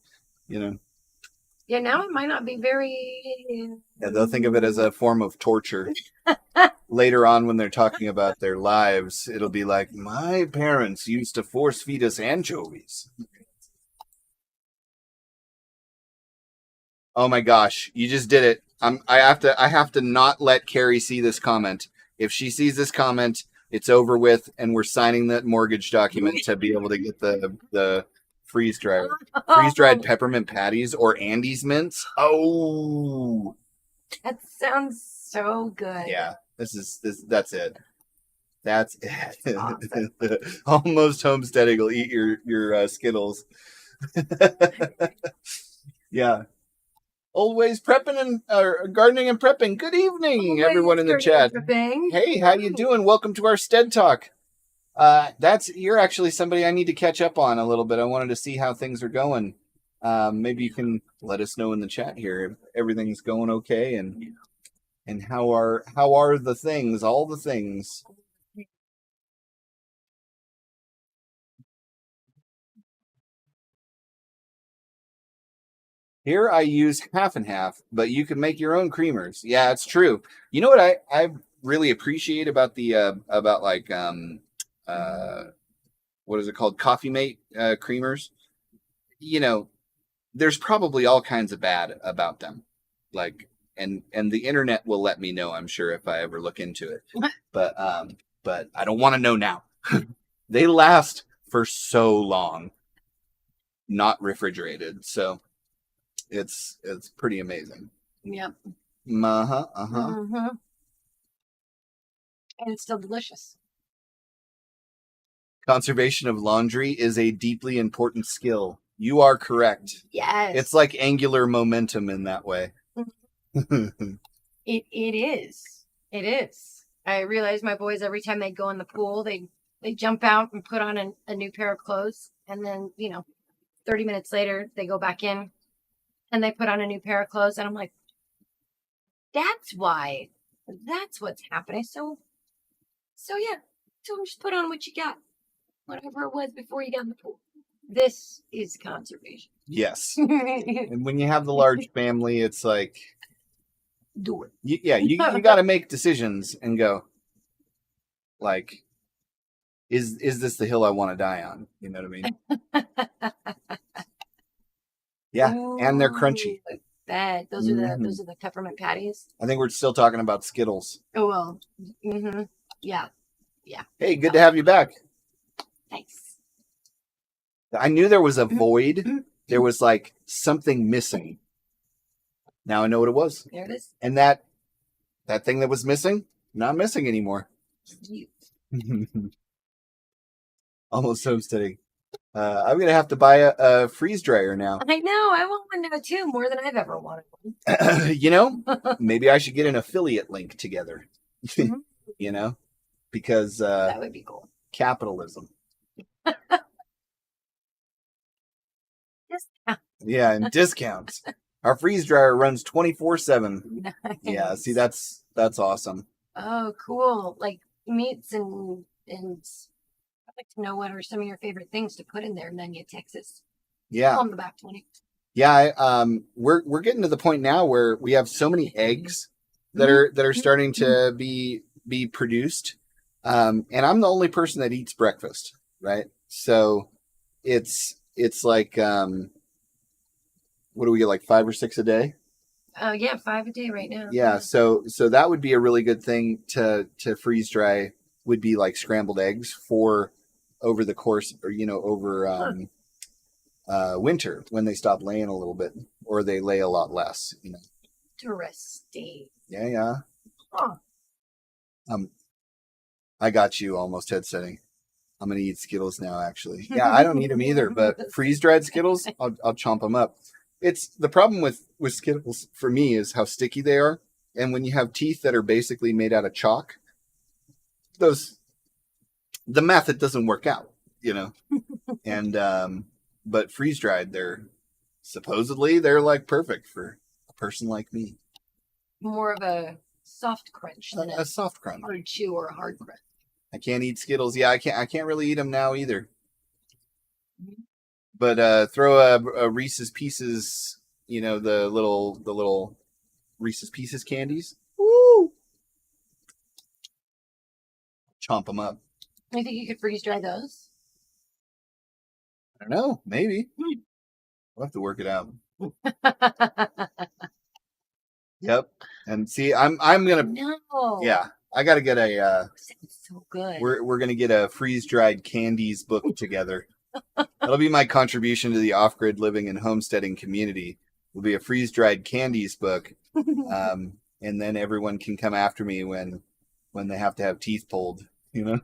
Yeah, now it might not be very. Yeah, they'll think of it as a form of torture. Later on, when they're talking about their lives, it'll be like, my parents used to force feed us anchovies. Oh my gosh, you just did it. I have to not let Carrie see this comment. If she sees this comment, it's over with, and we're signing that mortgage document to be able to get the freeze-dried peppermint patties or Andy's mints. Oh, that sounds so good. Yeah, that's it. That's it. Awesome. Almost homesteading will eat your Skittles. Yeah. Always prepping and gardening and prepping. Good evening, everyone in the chat. Hey, how you doing? Welcome to our Stead Talk. You're actually somebody I need to catch up on a little bit. I wanted to see how things are going. Maybe you can let us know in the chat here if everything's going okay and And how are the things, all the things? Here I use half and half, but you can make your own creamers. Yeah, it's true. You know what I really appreciate about the what is it called? Coffee Mate creamers. You know, there's probably all kinds of bad about them. Like and the internet will let me know, I'm sure, if I ever look into it. But I don't want to know now. They last for so long, not refrigerated. So it's pretty amazing. Yep. Uh-huh. Mm-hmm. And it's still delicious. Conservation of laundry is a deeply important skill. You are correct. Yes. It's like angular momentum in that way. It is. It is. I realize my boys, every time they go in the pool, they jump out and put on a new pair of clothes, and then 30 minutes later they go back in and they put on a new pair of clothes, and I'm like, that's why. That's what's happening. So yeah. So just put on what you got, whatever it was before you got in the pool. This is conservation. Yes. And when you have the large family, it's like, do it. You got to make decisions and go, like, is this the hill I want to die on? You know what I mean? Yeah. Ooh, and they're crunchy. Bad. Those are the peppermint patties. I think we're still talking about Skittles. Oh well. Mm-hmm. Yeah. Hey, good to have you back. Thanks. I knew there was a void. There was like something missing. Now I know what it was. There it is. And that thing that was missing, not missing anymore. Almost homesteading. I'm gonna have to buy a freeze dryer now. I know. I want one now too, more than I've ever wanted one. Maybe I should get an affiliate link together. Mm-hmm. Because that would be cool. Capitalism. Discount. Yeah, and discounts. Our freeze dryer runs 24/7. Nice. Yeah, see, that's awesome. Oh, cool. Like meats and I'd like to know what are some of your favorite things to put in there, Nunya, Texas. Yeah. On the back 20. Yeah, we're getting to the point now where we have so many eggs that are starting to be produced. And I'm the only person that eats breakfast, right? So it's like what do we get, like 5 or 6 a day? Yeah, 5 a day right now. Yeah, so that would be a really good thing to freeze dry, would be like scrambled eggs for over the course, or over winter, when they stop laying a little bit, or they lay a lot less. Interesting. Yeah. Huh. I got you almost headsetting. I'm gonna eat Skittles now. Actually, yeah, I don't eat them either, but freeze dried Skittles, I'll chomp them up. It's the problem with Skittles for me is how sticky they are, and when you have teeth that are basically made out of chalk, the method doesn't work out, And but freeze dried, they're like perfect for a person like me. More of a soft crunch than a soft crunch, hard chew or a hard crunch. I can't eat Skittles. Yeah, I can't really eat them now either. But throw a Reese's Pieces, the little Reese's Pieces candies. Woo! Chomp them up. You think you could freeze dry those? I don't know. Maybe. We'll have to work it out. Yep. And see, I'm gonna. No. Yeah, I gotta get a. So good. We're gonna get a freeze dried candies book together. That'll be my contribution to the off-grid living and homesteading community. Will be a freeze dried candies book, and then everyone can come after me when they have to have teeth pulled. You're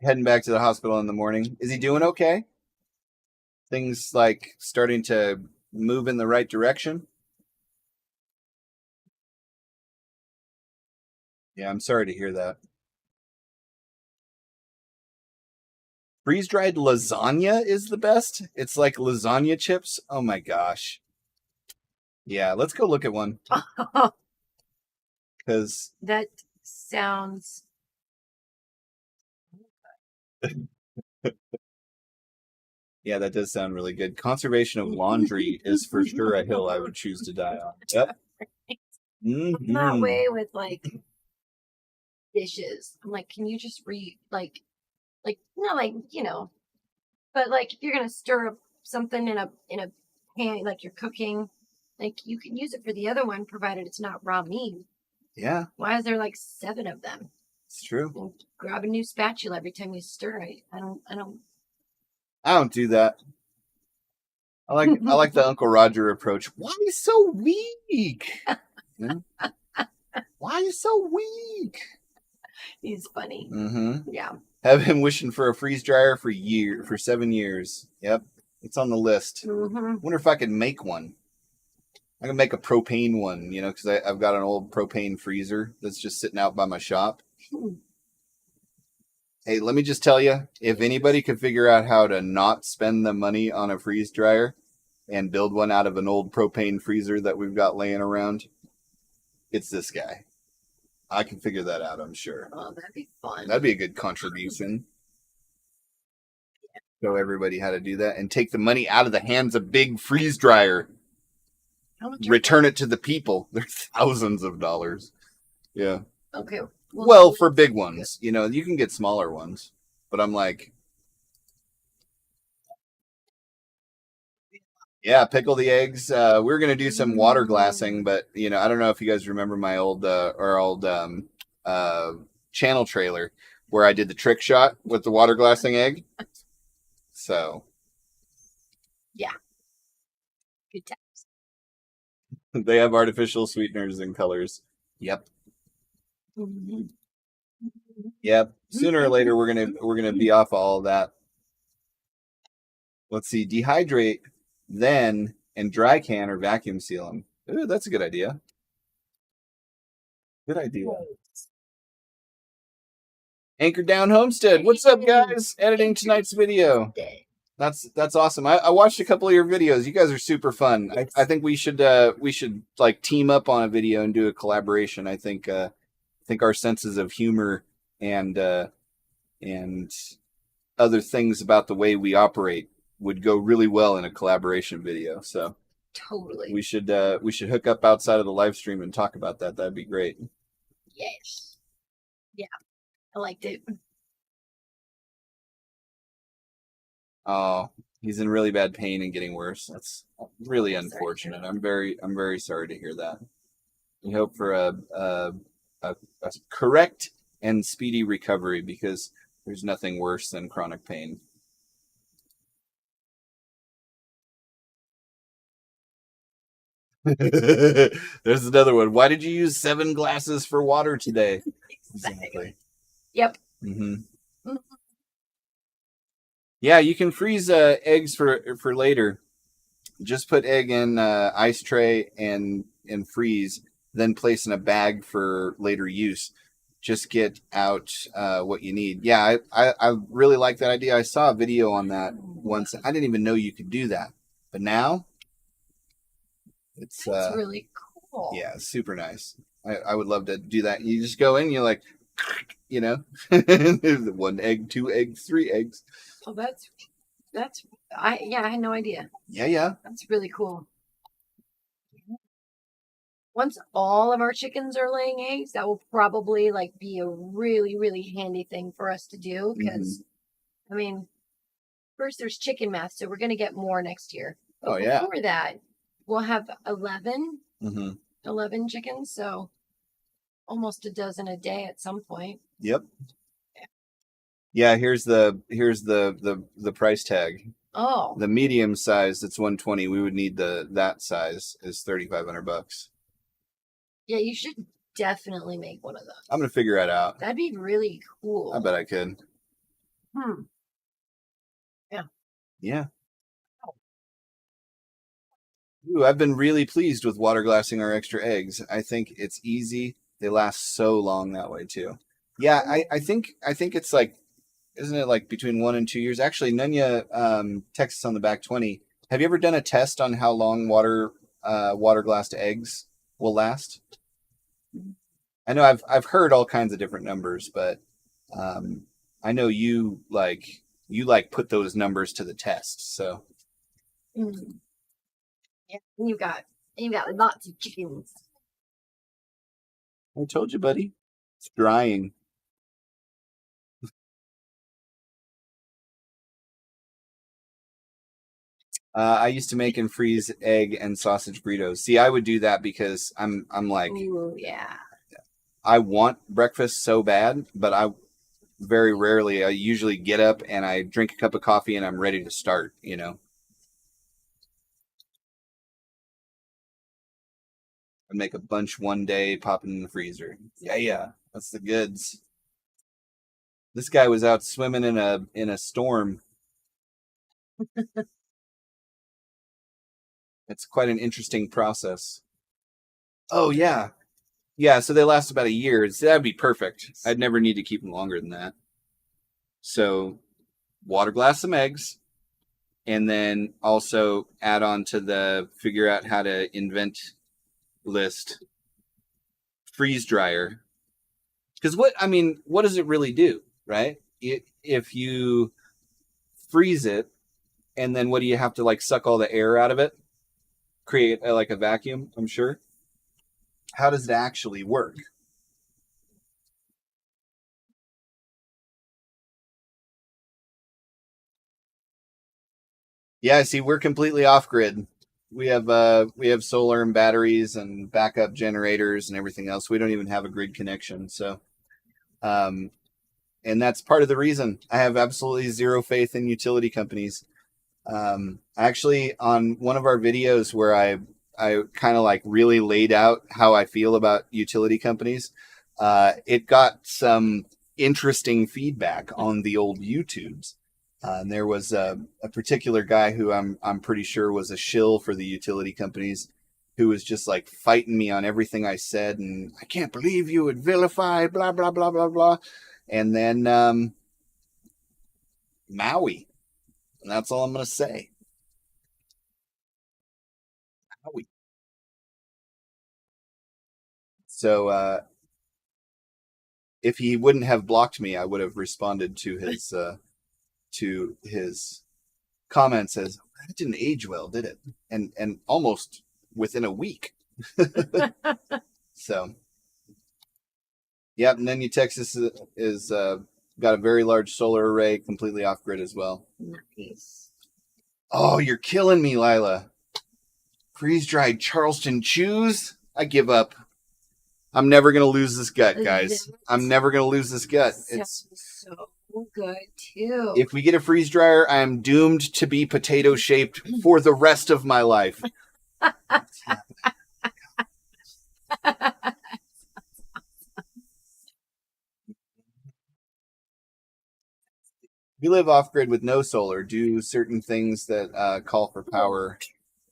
heading back to the hospital in the morning. Is he doing okay? Things like starting to move in the right direction? Yeah, I'm sorry to hear that. Freeze-dried lasagna is the best. It's like lasagna chips. Oh my gosh. Yeah, let's go look at one. Because That sounds. yeah, that does sound really good. Conservation of laundry is for sure a hill I would choose to die on. Yep. I'm that way with like dishes. I'm like, can you just like not like, you know, but like if you're gonna stir up something in a pan, like you're cooking, like you can use it for the other one, provided it's not raw meat. Yeah, Why is there like 7 of them? it's true. And grab a new spatula every time you stir it. I don't. I don't do that. I like the Uncle Roger approach. Why are you so weak? You know? Why are you so weak? He's funny. Mm-hmm. Yeah. Have him wishing for a freeze dryer for 7 years. Yep, it's on the list. Mm-hmm. Wonder if I could make one. I can make a propane one, you know, because I've got an old propane freezer that's just sitting out by my shop. Hey, let me just tell you, if anybody could figure out how to not spend the money on a freeze dryer and build one out of an old propane freezer that we've got laying around, it's this guy. I can figure that out, I'm sure. Oh, that'd be fun. That'd be a good contribution. Show everybody how to do that and take the money out of the hands of big freeze dryer. How much? Return it to the people. They're thousands of dollars. Yeah. Okay. Well, for big ones, you know, you can get smaller ones, but I'm like, yeah, pickle the eggs. We're gonna do some water glassing, but you know, I don't know if you guys remember my old channel trailer where I did the trick shot with the water glassing egg. So, yeah, good times. they have artificial sweeteners and colors. Yep. Mm-hmm. Yep. Sooner or later, we're gonna be off all of that. Let's see. Dehydrate, then and dry can or vacuum seal them. Ooh, that's a good idea. Good idea. Anchor Down Homestead. What's up, guys? Editing tonight's video. That's awesome. I watched a couple of your videos. You guys are super fun. Yes. I think we should like team up on a video and do a collaboration. I think our senses of humor and other things about the way we operate would go really well in a collaboration video. So totally, we should hook up outside of the live stream and talk about that. That'd be great. Yes. Yeah, I liked it. Oh, he's in really bad pain and getting worse. That's really unfortunate. I'm very sorry to hear that. We hope for a correct and speedy recovery, because there's nothing worse than chronic pain. There's another one. Why did you use 7 glasses for water today? Exactly. Yep. Mm-hmm. Yeah, you can freeze eggs for later. Just put egg in ice tray and freeze, then place in a bag for later use. Just get out what you need. Yeah, I really like that idea. I saw a video on that once. I didn't even know you could do that, but now it's that's really cool. Yeah, super nice. I would love to do that. You just go in, you're like, you know, 1 egg, 2 eggs, 3 eggs. Oh, I had no idea. Yeah. That's really cool. Once all of our chickens are laying eggs, that will probably like be a really, really handy thing for us to do. Because, I mean, first there's chicken math, so we're going to get more next year. But before that, we'll have 11 chickens, so almost a dozen a day at some point. Yep. Yeah, here's the price tag. Oh. The medium size, it's $120. We would need that size is $3,500. Yeah, you should definitely make one of those. I'm gonna figure it out. That'd be really cool. I bet I could. Yeah. Yeah. Ooh, I've been really pleased with water glassing our extra eggs. I think it's easy. They last so long that way too. Yeah, I think it's like isn't it like between 1 and 2 years? Actually, Nunya, Texas on the back 20. Have you ever done a test on how long water glassed eggs will last? I know I've heard all kinds of different numbers, but I know you put those numbers to the test. So Yeah, you got lots of chickens. I told you, buddy. It's drying. I used to make and freeze egg and sausage burritos. See, I would do that because I'm like, ooh, yeah. I want breakfast so bad, but I usually get up and I drink a cup of coffee and I'm ready to start, you know. I make a bunch one day, pop it in the freezer. Yeah, that's the goods. This guy was out swimming in a storm. It's quite an interesting process. Oh yeah. Yeah, so they last about a year. So that'd be perfect. I'd never need to keep them longer than that. So water glass some eggs, and then also add on to the figure out how to invent list freeze dryer. Because what does it really do, right? If you freeze it, and then what do you have to like suck all the air out of it? Create like a vacuum, I'm sure. How does it actually work? Yeah, see, we're completely off grid. We have solar and batteries and backup generators and everything else. We don't even have a grid connection. So, and that's part of the reason I have absolutely zero faith in utility companies. Actually, on one of our videos where I kind of like really laid out how I feel about utility companies, it got some interesting feedback on the old YouTubes. And there was a particular guy who I'm pretty sure was a shill for the utility companies, who was just like fighting me on everything I said, and I can't believe you would vilify blah blah blah blah blah. And then Maui, and that's all I'm gonna say. Maui. So if he wouldn't have blocked me, I would have responded to his comments as, that didn't age well, did it? And almost within a week. So, yeah, Nunya, Texas is got a very large solar array, completely off grid as well. Nice. Oh, you're killing me, Lila. Freeze dried Charleston chews? I give up. I'm never gonna lose this gut, guys. I'm never gonna lose this gut. It's so good too. If we get a freeze dryer, I am doomed to be potato shaped for the rest of my life. We live off grid with no solar. Do certain things that call for power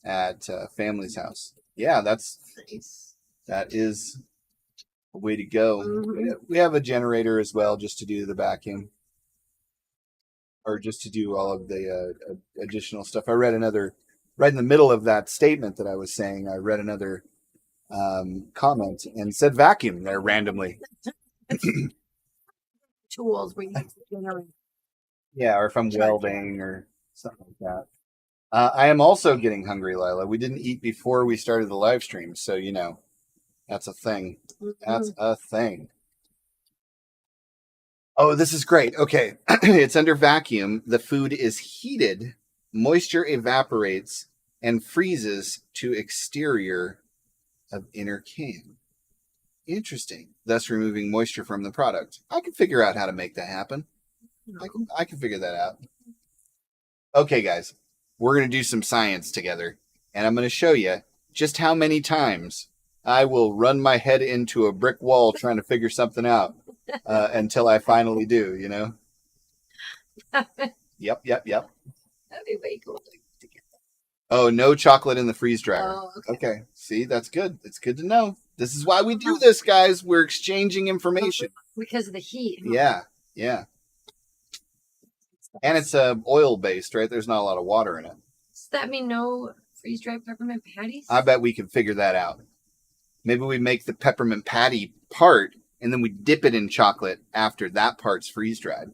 at family's house. Yeah, that is a way to go. Mm-hmm. We have a generator as well, just to do the vacuum, or just to do all of the additional stuff. I read another, right in the middle of that statement that I was saying, I read another comment and said vacuum there randomly. Tools we use to generate. Yeah, or if I'm welding or something like that. I am also getting hungry, Lila. We didn't eat before we started the live stream, so you know, that's a thing. Mm-hmm. That's a thing. Oh, this is great. Okay, it's under vacuum. The food is heated, moisture evaporates, and freezes to exterior of inner can. Interesting. Thus removing moisture from the product. I can figure out how to make that happen. I can figure that out. Okay, guys, we're going to do some science together, and I'm going to show you just how many times I will run my head into a brick wall trying to figure something out until I finally do, you know? Yep. That'd be way cool to get that. Oh, no chocolate in the freeze dryer. Oh, okay. See, that's good. It's good to know. This is why we do this, guys. We're exchanging information. Because of the heat. Yeah. And it's oil based, right? There's not a lot of water in it. Does that mean no freeze-dried peppermint patties? I bet we can figure that out. Maybe we make the peppermint patty part, and then we dip it in chocolate after that part's freeze-dried.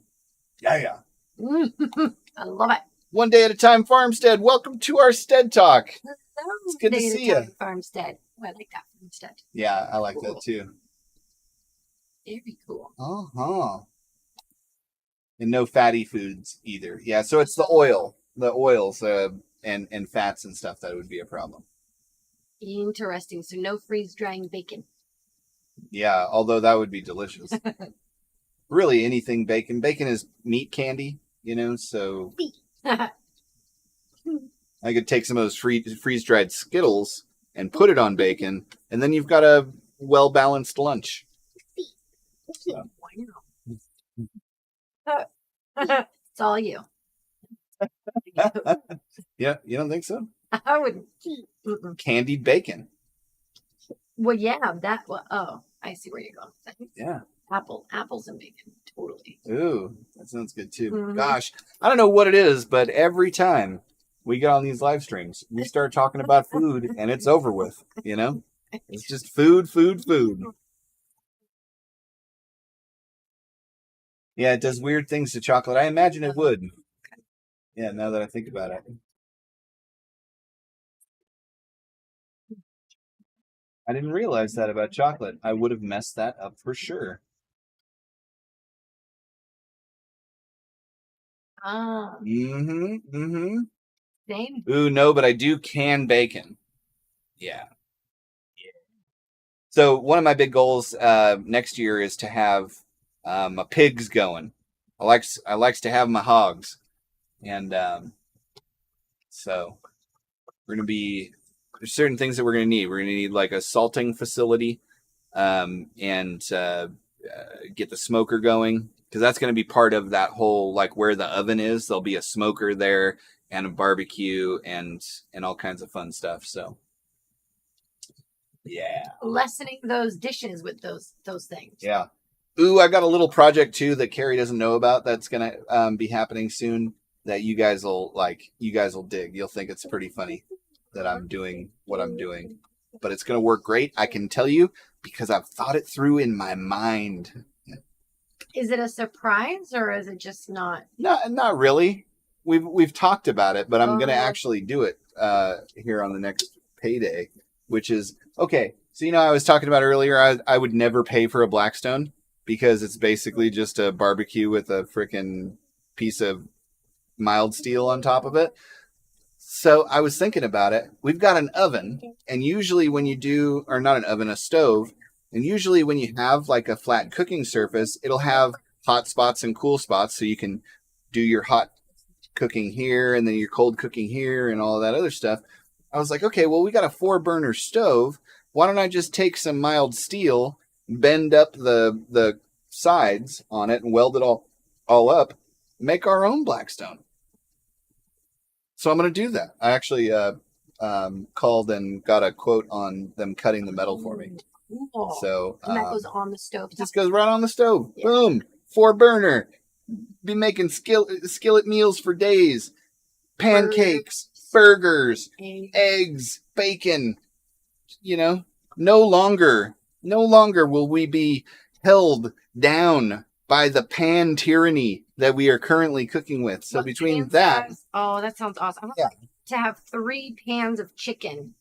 Yeah. I love it. One day at a time, Farmstead. Welcome to our Stead Talk. It's good to see you. Farmstead. Oh, I like that Farmstead. Yeah, I like that too. Very cool. And no fatty foods either. Yeah, so it's the oils, and fats and stuff that would be a problem. Interesting. So no freeze-drying bacon. Yeah, although that would be delicious. Really, anything bacon. Bacon is meat candy, so I could take some of those freeze-dried Skittles and put it on bacon, and then you've got a well-balanced lunch. So. It's all you. Yeah, you don't think so? I wouldn't. Candied bacon. Well, yeah, I see where you're going. Yeah. Apples and bacon, totally. Ooh, that sounds good too. Mm-hmm. Gosh, I don't know what it is, but every time we get on these live streams, we start talking about food and it's over with, It's just food. Yeah, it does weird things to chocolate. I imagine it would. Yeah, now that I think about it. I didn't realize that about chocolate. I would have messed that up for sure. Same. Ooh, no, but I do can bacon. Yeah. So one of my big goals next year is to have my pigs going. I likes to have my hogs, and so there's certain things that we're gonna need. We're gonna need like a salting facility, and get the smoker going, because that's gonna be part of that whole, like, where the oven is. There'll be a smoker there and a barbecue and all kinds of fun stuff. So. Yeah. Lessening those dishes with those things. Yeah. Ooh, I got a little project too that Carrie doesn't know about that's gonna be happening soon that you guys will dig. You'll think it's pretty funny that I'm doing what I'm doing, but it's gonna work great. I can tell you, because I've thought it through in my mind. Is it a surprise or is it just not? No, not really. We've talked about it, but I'm gonna actually do it here on the next payday, which is okay. So I was talking about earlier, I would never pay for a Blackstone because it's basically just a barbecue with a freaking piece of mild steel on top of it. So I was thinking about it. We've got an oven, and usually when you do, or not an oven, a stove, and usually when you have like a flat cooking surface, it'll have hot spots and cool spots, so you can do your hot cooking here and then your cold cooking here and all of that other stuff. I was like, okay, well, we got a 4-burner stove. Why don't I just take some mild steel, bend up the sides on it, and weld it all up, make our own Blackstone? So I'm going to do that. I actually called and got a quote on them cutting the metal for me. Cool. So and that goes on the stove. It just goes right on the stove. Yeah. Boom. 4-burner. Be making skillet meals for days. Pancakes, burgers, eggs, bacon. No longer will we be held down by the pan tyranny that we are currently cooking with. So between that, that sounds awesome. I want to have 3 pans of chicken,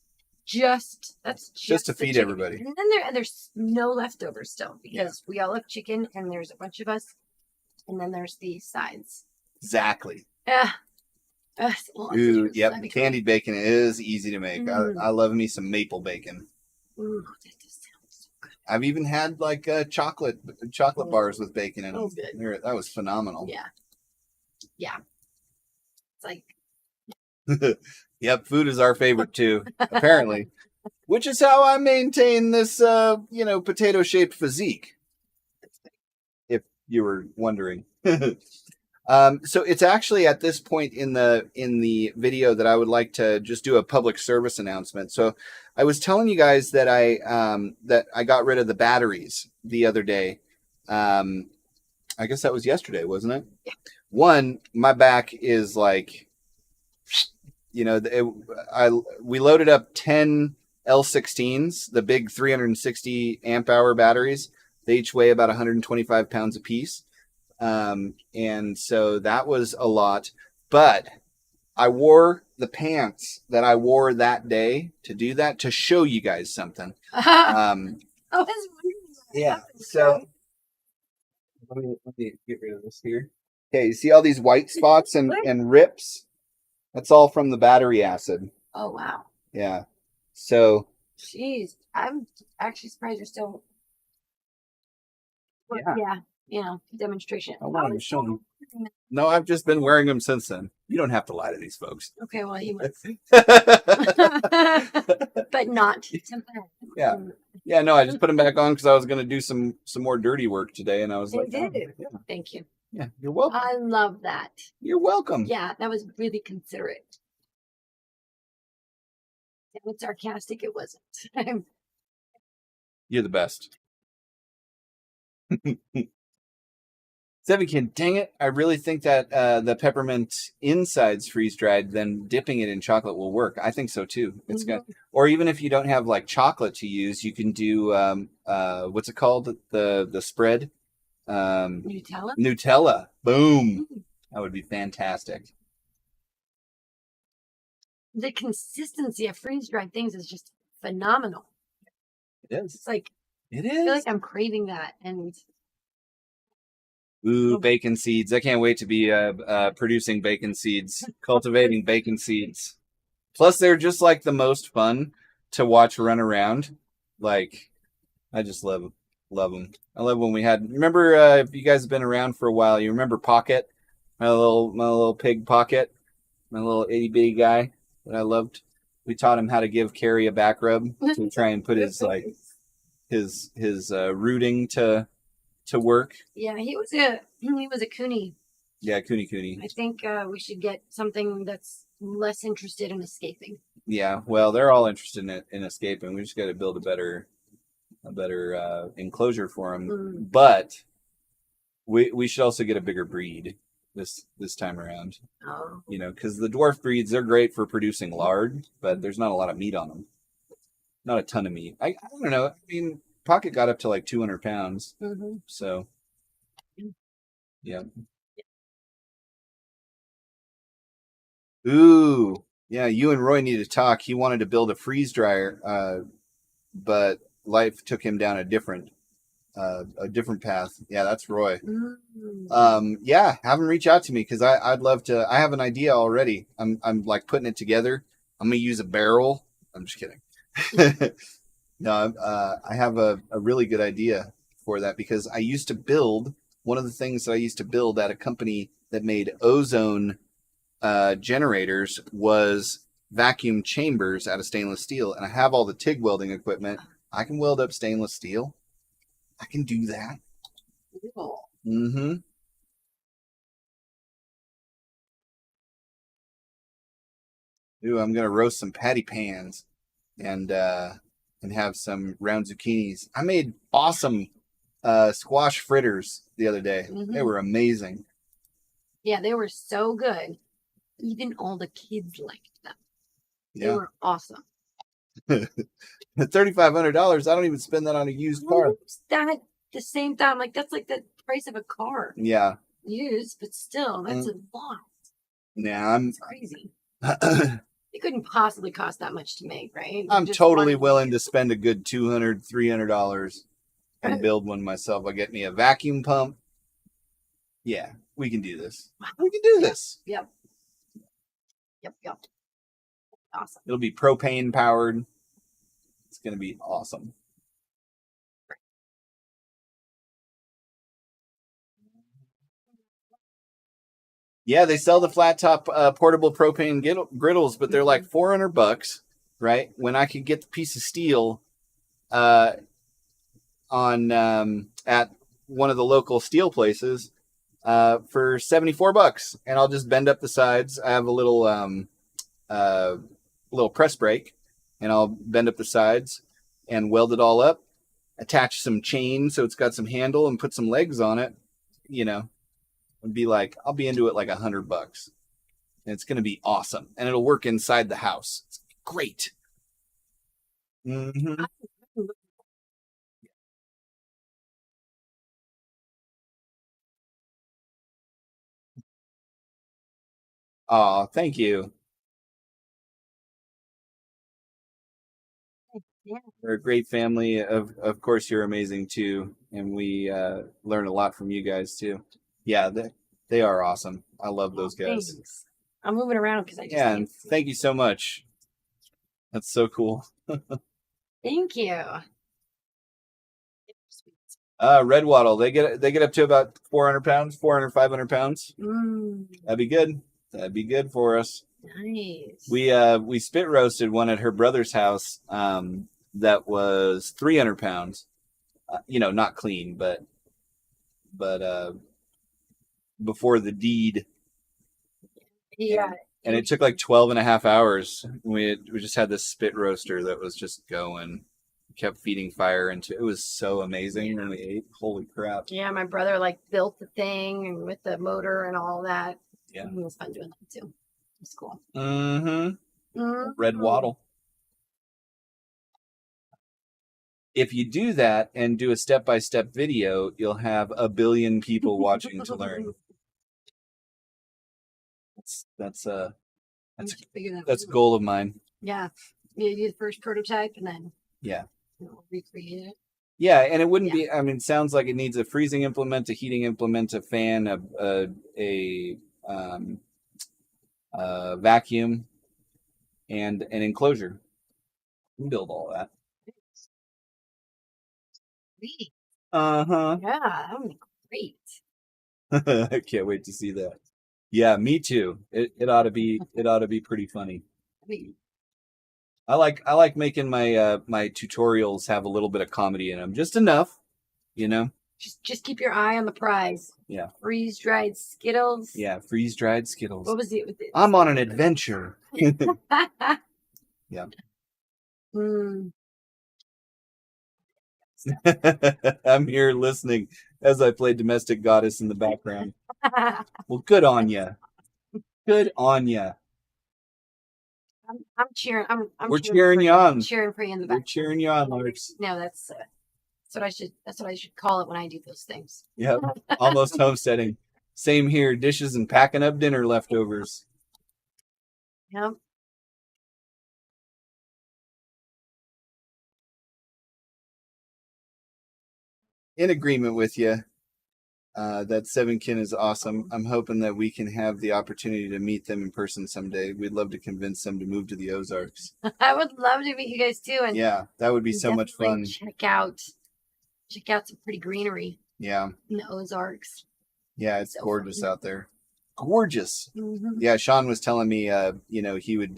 just to feed everybody. And then there's no leftovers still, because we all have chicken, and there's a bunch of us, and then there's the sides. Exactly. Well, ooh, yep. Candied bacon is easy to make. I love me some maple bacon. Ooh, that just sounds so good. I've even had like chocolate bars with bacon in them. That was phenomenal. Yeah. It's like. Yep, food is our favorite too, apparently. Which is how I maintain this, potato-shaped physique. If you were wondering. So it's actually at this point in the video that I would like to just do a public service announcement. So I was telling you guys that I got rid of the batteries the other day. I guess that was yesterday, wasn't it? Yeah. One, my back is like, you know, we loaded up 10 L16s, the big 360 amp hour batteries. They each weigh about 125 pounds apiece. And so that was a lot. But I wore the pants that I wore that day to do that, to show you guys something. I was wondering what Yeah. happened. So let me get rid of this here. Okay, you see all these white spots and rips? That's all from the battery acid. Oh, wow. Yeah. So. Jeez. I'm actually surprised you're still. Yeah. Yeah. Demonstration. I wanted to show them. No, I've just been wearing them since then. You don't have to lie to these folks. Okay, well, he was. But not. Yeah. Yeah, no, I just put them back on because I was going to do some more dirty work today, and I was like, did. oh, yeah. Thank you. Yeah, you're welcome. I love that. You're welcome. Yeah, that was really considerate. It was sarcastic. It wasn't. You're the best. Sevikin, dang it. I really think that the peppermint insides freeze-dried, then dipping it in chocolate will work. I think so, too. It's good. Or even if you don't have, like, chocolate to use, you can do, what's it called? The spread? Nutella? Nutella. Boom. That would be fantastic. The consistency of freeze-dried things is just phenomenal. It is. It's like, it I is. feel like I'm craving that. And ooh, bacon seeds. I can't wait to be producing bacon seeds, cultivating bacon seeds. Plus, they're just like the most fun to watch run around. Like, I just love them. I love when we had. Remember, if you guys have been around for a while, you remember Pocket, my little pig Pocket, my little itty bitty guy that I loved. We taught him how to give Carrie a back rub to try and put his rooting to work. Yeah, he was a Cooney. Yeah, Cooney. I think we should get something that's less interested in escaping. Yeah, well, they're all interested in escaping. We just got to build a better enclosure for them. But we should also get a bigger breed this time around. Oh. You know, because the dwarf breeds, they're great for producing lard, but there's not a lot of meat on them. Not a ton of meat. I don't know. I mean, Pocket got up to like 200 pounds. So, yeah. Ooh, yeah. You and Roy need to talk. He wanted to build a freeze dryer, but life took him down a different path. Yeah, that's Roy. Yeah, have him reach out to me because I'd love to. I have an idea already. I'm like putting it together. I'm gonna use a barrel. I'm just kidding. No, I have a really good idea for that because I used to build one of the things that I used to build at a company that made ozone generators was vacuum chambers out of stainless steel, and I have all the TIG welding equipment. I can weld up stainless steel. I can do that. Cool. Ooh, I'm gonna roast some patty pans and have some round zucchinis. I made awesome squash fritters the other day. They were amazing. Yeah, they were so good. Even all the kids liked them. They were awesome. $3,500. I don't even spend that on a used car. That the same time, like that's like the price of a car. Yeah. Used, but still, that's a lot. Yeah, It's crazy. It couldn't possibly cost that much to make, right? I'm totally willing to spend a good $200, $300 and build one myself. I'll get me a vacuum pump. Yeah, we can do this. We can do this. Yep. Awesome. It'll be propane powered. It's going to be awesome. Yeah, they sell the flat top portable propane griddles, but they're like $400, right? When I could get the piece of steel at one of the local steel places for $74, and I'll just bend up the sides. I have a little press brake, and I'll bend up the sides and weld it all up. Attach some chain so it's got some handle and put some legs on it. You know, and be like, I'll be into it like $100. And it's going to be awesome. And it'll work inside the house. It's great. Mm-hmm. Oh, thank you. Yeah. We're a great family. Of course, you're amazing too. And we learn a lot from you guys too. Yeah, they are awesome. I love those guys. Thanks. I'm moving around because I just Yeah, can't and see. thank you so much. That's so cool. Thank you. Red wattle, they get up to about 400 pounds, 400, 500 pounds. That'd be good. That'd be good for us. Nice. We spit roasted one at her brother's house that was 300 pounds. Not clean, but before the deed. Yeah. And it took like 12 and a half hours. We just had this spit roaster that was just going. Kept feeding fire into it. Was so amazing when we ate. Holy crap. Yeah, my brother like built the thing and with the motor and all that. Yeah. It was fun doing that too. It was cool. Mm-hmm. Red wattle. If you do that and do a step-by-step video, you'll have 1 billion people watching to learn. That's a goal of mine. Yeah. You do the first prototype and then yeah, recreate it. Yeah, and it wouldn't be. I mean, it sounds like it needs a freezing implement, a heating implement, a fan, a vacuum, and an enclosure. You can build all that. Sweet. Uh-huh. Yeah, that would be great. I can't wait to see that. Yeah, me too. It ought to be pretty funny. I like making my my tutorials have a little bit of comedy in them, just enough, Just keep your eye on the prize. Yeah. Freeze dried Skittles. Yeah, freeze dried Skittles. What was it? I'm on an adventure. Yeah. I'm here listening as I play Domestic Goddess in the background. Well, good on ya. Good on ya. I'm cheering. We're cheering you on. Cheering for you in the back. We're cheering you on, Lars. No, that's what I should. That's what I should call it when I do those things. Yep. Almost homesteading. Same here. Dishes and packing up dinner leftovers. Yep. In agreement with you. That 7 Kin is awesome. I'm hoping that we can have the opportunity to meet them in person someday. We'd love to convince them to move to the Ozarks. I would love to meet you guys too. And yeah, that would be so much fun. Check out some pretty greenery. Yeah. In the Ozarks. Yeah, it's so gorgeous out there. Gorgeous. Mm-hmm. Yeah, Sean was telling me, he would,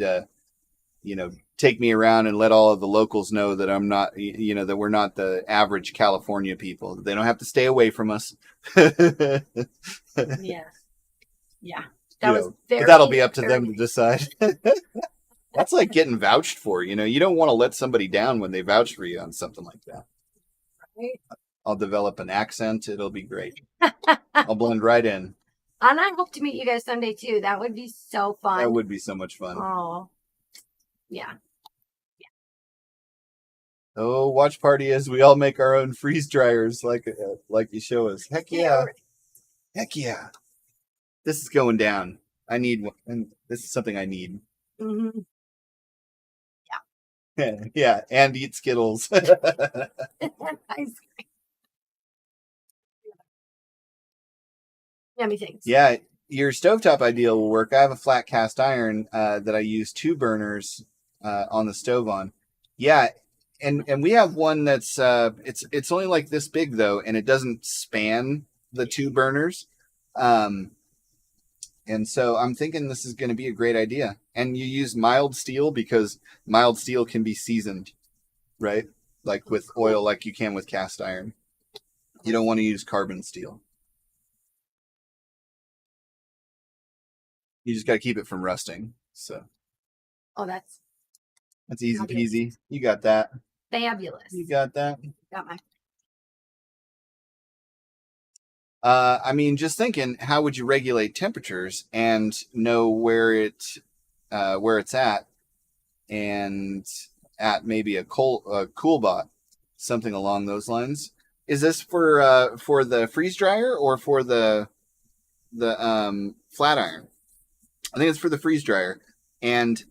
take me around and let all of the locals know that I'm not, that we're not the average California people. They don't have to stay away from us. Yeah. That'll be up to them to decide. That's like getting vouched for. You don't want to let somebody down when they vouch for you on something like that. Right. I'll develop an accent. It'll be great. I'll blend right in. And I hope to meet you guys someday too. That would be so fun. That would be so much fun. Oh, yeah. Oh, watch party as we all make our own freeze dryers, like you show us. Heck yeah! Heck yeah! This is going down. I need one, and this is something I need. Mm-hmm. Yeah. Yeah, and eat Skittles. Yummy things. Yeah, your stovetop idea will work. I have a flat cast iron that I use 2 burners on the stove on. Yeah, and we have one that's it's only like this big though, and it doesn't span the 2 burners. And so I'm thinking this is going to be a great idea. And you use mild steel because mild steel can be seasoned, right? Like with oil, like you can with cast iron. You don't want to use carbon steel. You just got to keep it from rusting. So. Oh, that's easy peasy. You got that. Fabulous. You got that. Got my. I mean, just thinking, how would you regulate temperatures and know where it's at, and at maybe a cool bot, something along those lines. Is this for the freeze dryer or for the flat iron? I think it's for the freeze dryer. And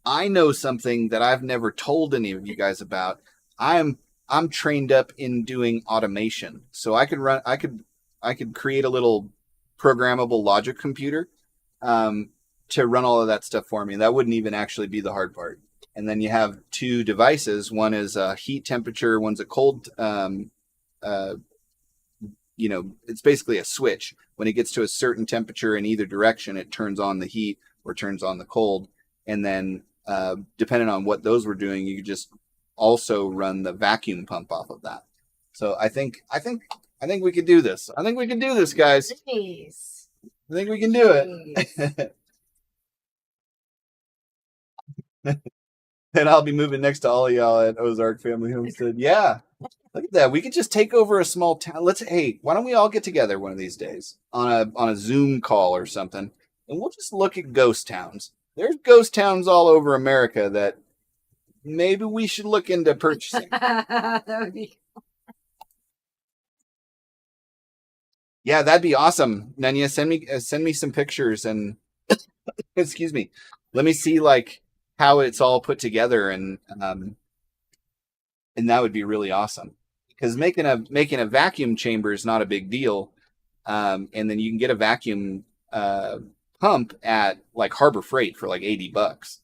I know something that I've never told any of you guys about. I'm trained up in doing automation, so I could create a little programmable logic computer to run all of that stuff for me. That wouldn't even actually be the hard part. And then you have two devices. One is a heat temperature. One's a cold. It's basically a switch. When it gets to a certain temperature in either direction, it turns on the heat or turns on the cold. And then depending on what those were doing, you could just also run the vacuum pump off of that. So I think we could do this. I think we can do this, guys. Nice. I think we can do it. And I'll be moving next to all of y'all at Ozark Family Homestead. Yeah. Look at that. We could just take over a small town. Hey, why don't we all get together one of these days on a Zoom call or something, and we'll just look at ghost towns. There's ghost towns all over America that maybe we should look into purchasing. That would be Yeah, that'd be awesome. Nanya, send me some pictures and excuse me. Let me see like how it's all put together, and that would be really awesome. Because making a vacuum chamber is not a big deal, and then you can get a vacuum pump at like Harbor Freight for like $80,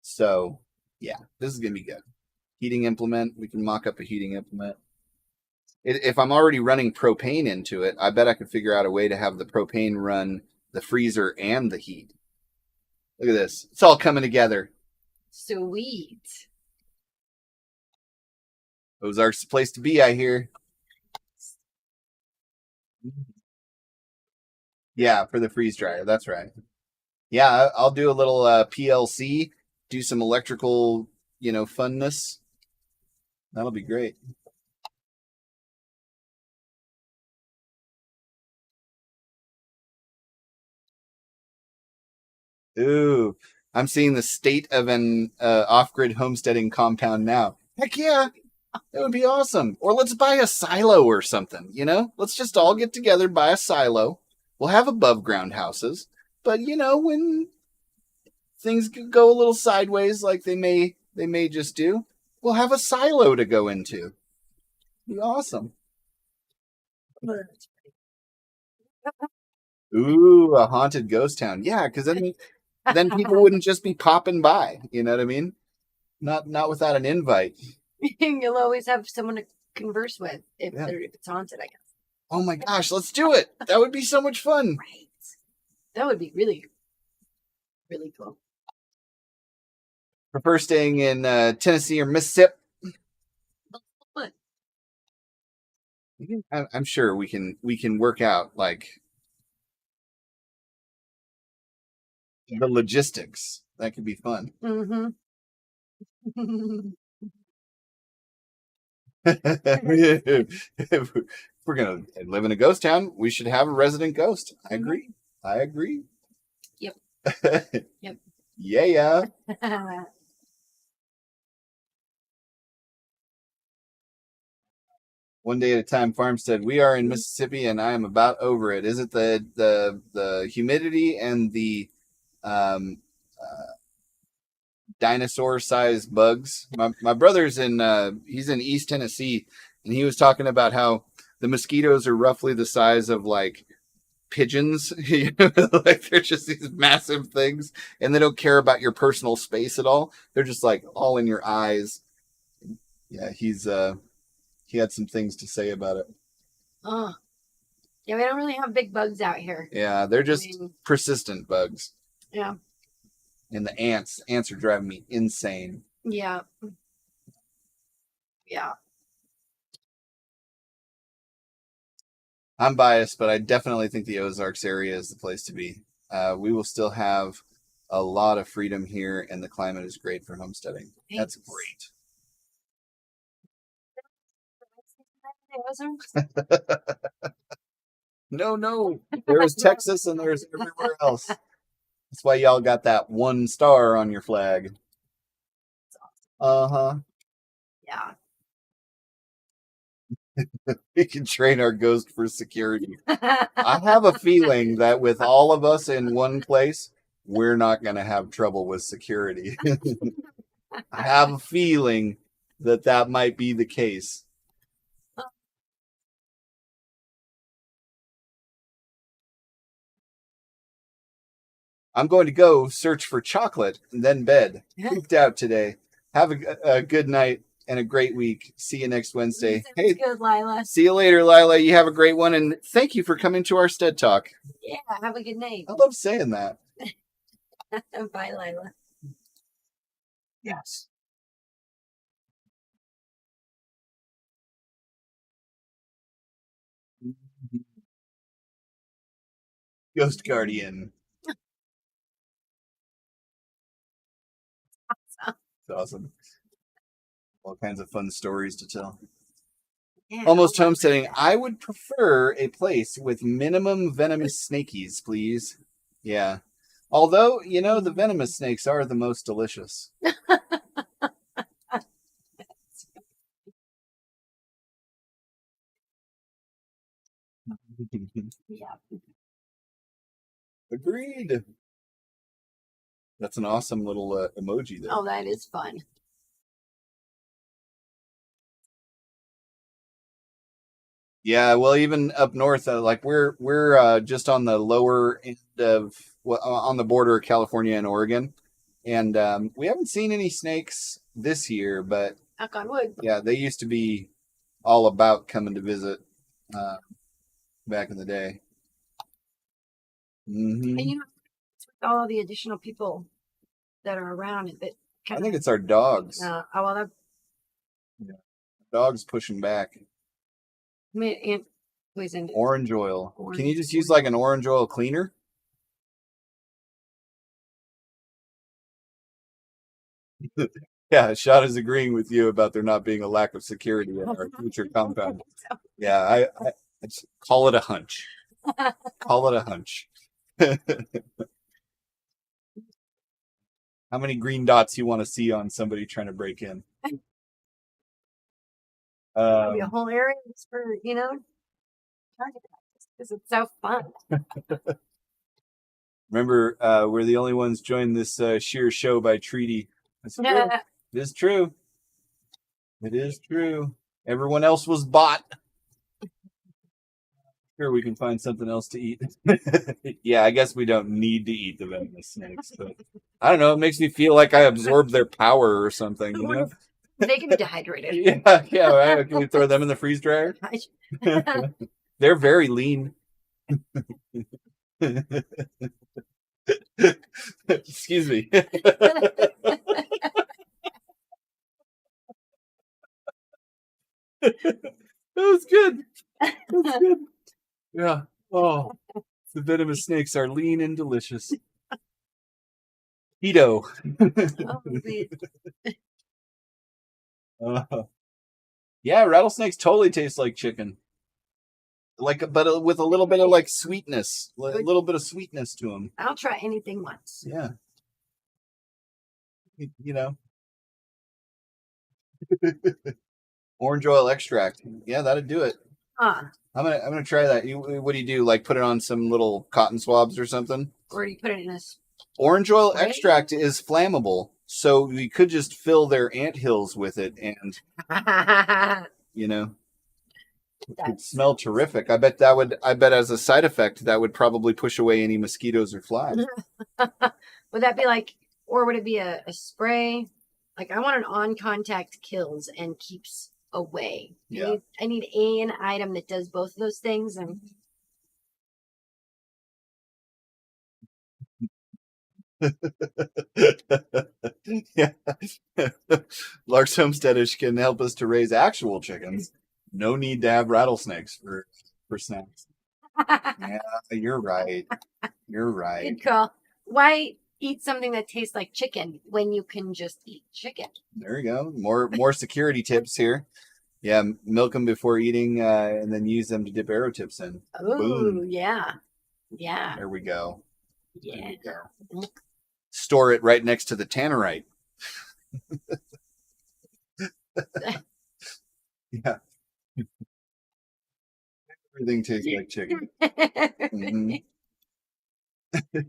So yeah, this is gonna be good. Heating implement, we can mock up a heating implement. If I'm already running propane into it, I bet I could figure out a way to have the propane run the freezer and the heat. Look at this. It's all coming together. sweet. Ozark's the place to be, I hear. Yeah, for the freeze dryer. That's right. Yeah, I'll do a little PLC, do some electrical, funness. That'll be great. Ooh, I'm seeing the state of an off-grid homesteading compound now. Heck yeah, that would be awesome. Or let's buy a silo or something, Let's just all get together, buy a silo. We'll have above ground houses. But, when things go a little sideways like they may just do, we'll have a silo to go into. Be awesome. Ooh, a haunted ghost town. Yeah, because then people wouldn't just be popping by. You know what I mean? Not without an invite. You'll always have someone to converse with if it's haunted, I guess. Oh my gosh, let's do it. That would be so much fun. Right. That would be really, really cool. Prefer staying in Tennessee or Mississippi? What? I'm sure we can work out like the logistics. That could be fun. Mm-hmm. If we're gonna live in a ghost town, we should have a resident ghost. I agree. Yep. Yep. Yeah. One day at a time, Farmstead. We are in Mississippi, and I am about over it. Is it the humidity and the dinosaur-sized bugs? My brother's he's in East Tennessee, and he was talking about how the mosquitoes are roughly the size of like pigeons. Like they're just these massive things, and they don't care about your personal space at all. They're just like all in your eyes. Yeah, he had some things to say about it. Oh, yeah, we don't really have big bugs out here. Yeah, they're just persistent bugs. Yeah. And the ants are driving me insane. Yeah. Yeah. I'm biased, but I definitely think the Ozarks area is the place to be. We will still have a lot of freedom here, and the climate is great for homesteading. Thanks. That's great. hazards? No. There's Texas and there's everywhere else. That's why y'all got that 1 star on your flag. Uh-huh. Yeah. We can train our ghost for security. I have a feeling that with all of us in one place, we're not going to have trouble with security. I have a feeling that might be the case. I'm going to go search for chocolate and then bed. Pooped out today. Have a good night and a great week. See you next Wednesday. Hey, good, Lila. See you later, Lila. You have a great one, and thank you for coming to our Stead Talk. Yeah, have a good night. I love saying that. Bye, Lila. Yes. Ghost Guardian. It's awesome. All kinds of fun stories to tell. Yeah, Almost homesteading. I would prefer a place with minimum venomous snakies, please. Yeah. Although, the venomous snakes are the most delicious. Yeah. Agreed. That's an awesome little emoji there. Oh, that is fun. Yeah, well, even up north, like we're just on the lower end of on the border of California and Oregon, and we haven't seen any snakes this year. But knock on wood. Yeah, they used to be all about coming to visit back in the day. Mm-hmm. And it's with all the additional people that are around it, that I think it's our dogs. oh well, that Dogs pushing back. Orange oil. Can you just use like an orange oil cleaner? Yeah, Shad is agreeing with you about there not being a lack of security in our future compound. Yeah, I just call it a hunch. Call it a hunch. How many green dots you want to see on somebody trying to break in? There'll be a whole area for target practice because it's so fun. Remember, we're the only ones joined this sheer show by treaty. That's true. It is true. It is true. Everyone else was bought. Sure, we can find something else to eat. Yeah, I guess we don't need to eat the venomous snakes, but I don't know. It makes me feel like I absorb their power or something. They can be dehydrated. Yeah. Right? Can we throw them in the freeze dryer? They're very lean. Excuse me. That was good. That's good. Yeah. Oh, the venomous snakes are lean and delicious. Keto. Yeah, rattlesnakes totally taste like chicken. But with a little bit of like sweetness, a little bit of sweetness to them. I'll try anything once. Yeah. Orange oil extract. Yeah, that'd do it. I'm gonna try that. What do you do? Like put it on some little cotton swabs or something? Or do you put it in a orange oil extract is flammable, so we could just fill their anthills with it, and it would smell terrific. I bet as a side effect that would probably push away any mosquitoes or flies. Would that be like, or would it be a spray? Like I want an on contact kills and keeps away. Yeah. I need an item that does both of those things. And yeah. Lark's Homesteadish can help us to raise actual chickens. No need to have rattlesnakes for snacks. Yeah, you're right. You're right. Good call. Why eat something that tastes like chicken when you can just eat chicken? There you go. More security tips here. Yeah, milk them before eating, and then use them to dip arrow tips in. Oh, Boom. yeah. Yeah. There we go. Yeah. Store it right next to the tannerite. Yeah. Everything tastes like chicken. Mm-hmm. Leads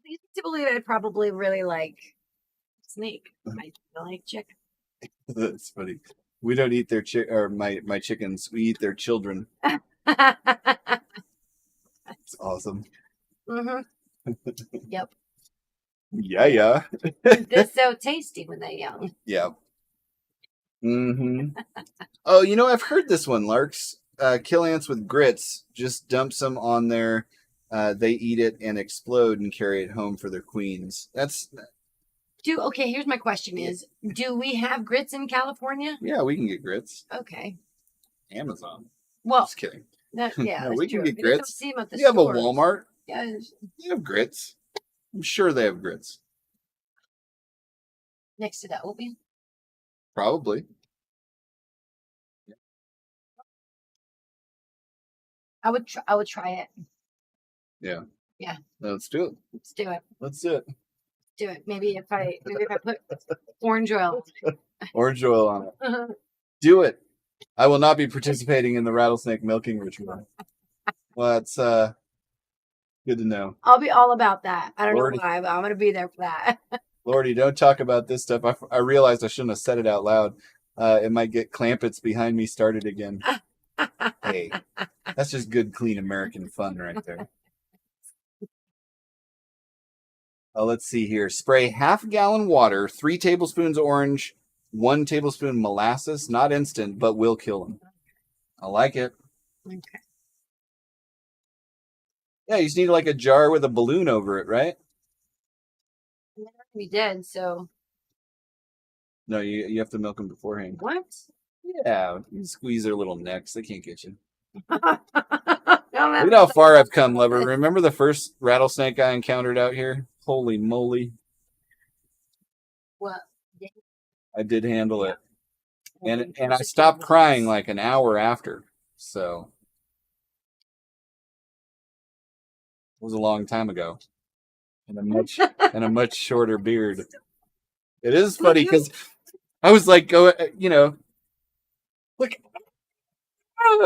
me to believe I'd probably really like snake. I like chicken. That's funny. We don't eat their my chickens. We eat their children. It's awesome. Mm-hmm. Yep. Yeah. They're so tasty when they're young. Yeah. Mm-hmm. Oh, I've heard this one, Larks. Kill ants with grits. Just dumps them on there. They eat it and explode and carry it home for their queens. Okay, here's my question is, do we have grits in California? Yeah, we can get grits. Okay. Amazon. Well, Just kidding. yeah, No, that's we can true. get You just don't grits. see 'em at the You have a stores. Walmart. Yeah. You have grits. I'm sure they have grits. Next to the oatmeal. Probably. I would try it. Yeah. Yeah. Let's do it. Let's do it. Let's do it. Do it. Maybe if I put orange oil. Orange oil on it. Uh-huh. Do it. I will not be participating in the rattlesnake milking ritual. Well, that's good to know. I'll be all about that. I don't Lordy. know why, but I'm gonna be there for that. Lordy, don't talk about this stuff. I realized I shouldn't have said it out loud. It might get Clampets behind me started again. Hey, that's just good, clean American fun right there. Let's see here. Spray half-gallon water, 3 tablespoons orange, 1 tablespoon molasses. Not instant, but will kill them. I like it. Okay. Yeah, you just need like a jar with a balloon over it, right? We did, so No, you have to milk them beforehand. what? Yeah, you squeeze their little necks. They can't get you. No, Look at how far I've come, lover. Remember the first rattlesnake I encountered out here? Holy moly. What? I did handle it. And I stopped crying like an hour after. So it was a long time ago. And a much shorter beard. It is funny because I was like, look, I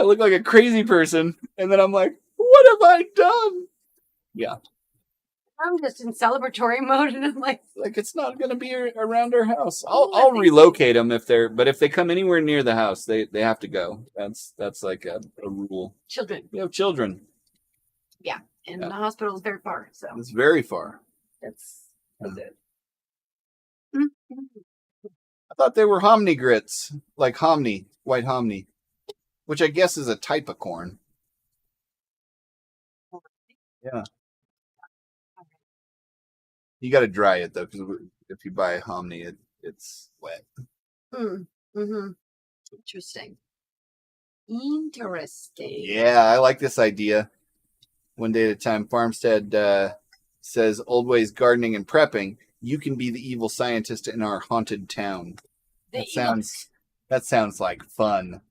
look like a crazy person. And then I'm like, what have I done? Yeah. I'm just in celebratory mode, and I'm like it's not going to be around our house. I'll relocate them if they come anywhere near the house, they have to go. That's like a rule. children. We have children. Yeah, and Yeah. the hospital is very far, so It's very far. that's Yeah. good. I thought they were hominy grits, like hominy, white hominy, which I guess is a type of corn. Yeah. You got to dry it though, because if you buy hominy, it's wet. Mm-hmm. Interesting. Yeah, I like this idea. One day at a time. Farmstead says, "Old ways gardening and prepping. You can be the evil scientist in our haunted town." That sounds like fun.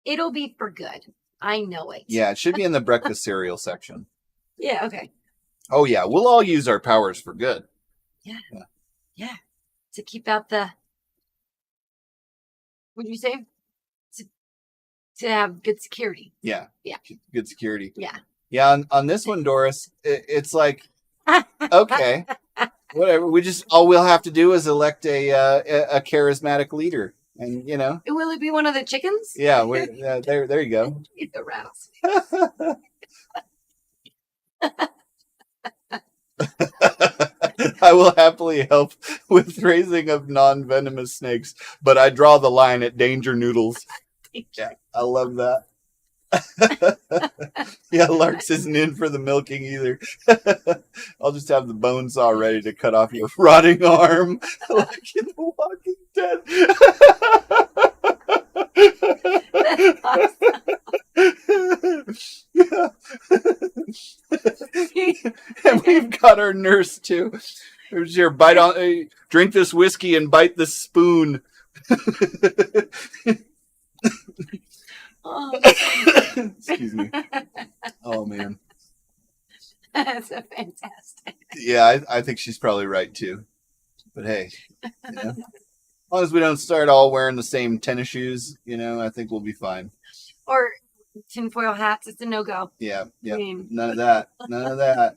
It'll be for good. I know it. Yeah, it should be in the breakfast cereal section. Yeah. Okay. Oh yeah, we'll all use our powers for good. Yeah. To keep out the. What did you say? To have good security. Yeah. Yeah. Good security. Yeah. Yeah. On this one, Doris, it's like, okay, whatever. All we'll have to do is elect a charismatic leader, and Will it be one of the chickens? Yeah. There you go. The rattlesnake. I will happily help with raising of non-venomous snakes, but I draw the line at danger noodles. Yeah, I love that. Yeah, Larks isn't in for the milking either. I'll just have the bone saw ready to cut off your rotting arm, like in The Walking Dead. That's awesome. And we've got our nurse too. Here's your drink this whiskey and bite the spoon Oh, Excuse me. Oh man. that's a fantastic. Yeah, I think she's probably right too. But hey, you know, as long as we don't start all wearing the same tennis shoes, I think we'll be fine. Or tinfoil hats. It's a no-go. Yeah. I mean, None of that. None of that.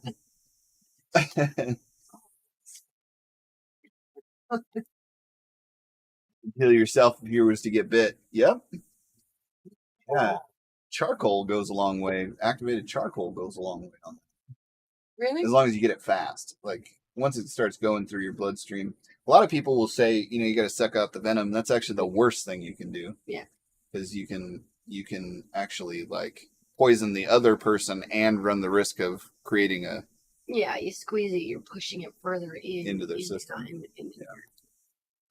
Heal yourself if you were to get bit. Yep. Yeah. Charcoal goes a long way. Activated charcoal goes a long way on that. really? As long as you get it fast. Like once it starts going through your bloodstream. A lot of people will say, you got to suck out the venom. That's actually the worst thing you can do. Yeah. Because you can actually like poison the other person and run the risk of creating a Yeah, you squeeze it, you're pushing it further into their system.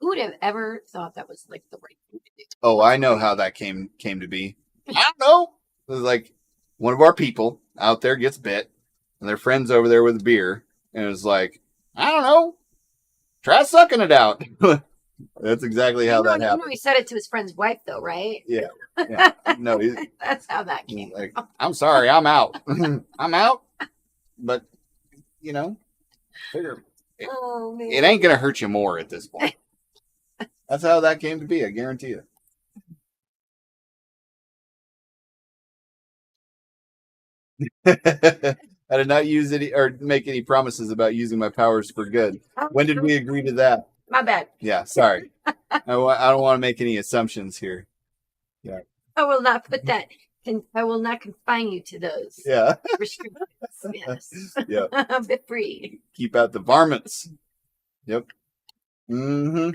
Who would have ever thought that was like the right thing to do? Oh, I know how that came to be. I don't know. It was like one of our people out there gets bit, and their friend's over there with a beer, and it was like, I don't know, try sucking it out. That's exactly how that happened. He said it to his friend's wife, though, right? Yeah. No, that's how that came. Like, I'm sorry, I'm out. I'm out. But figure Oh man, it ain't gonna hurt you more at this point. That's how that came to be. I guarantee you. I did not use any or make any promises about using my powers for good. When did we agree to that? My bad. Yeah, sorry. I don't want to make any assumptions here. Yeah. I will not put that. I will not confine you to those. Yeah. Restrictions. Yes. Yeah. Be free. Keep out the varmints. Yep. Mm-hmm.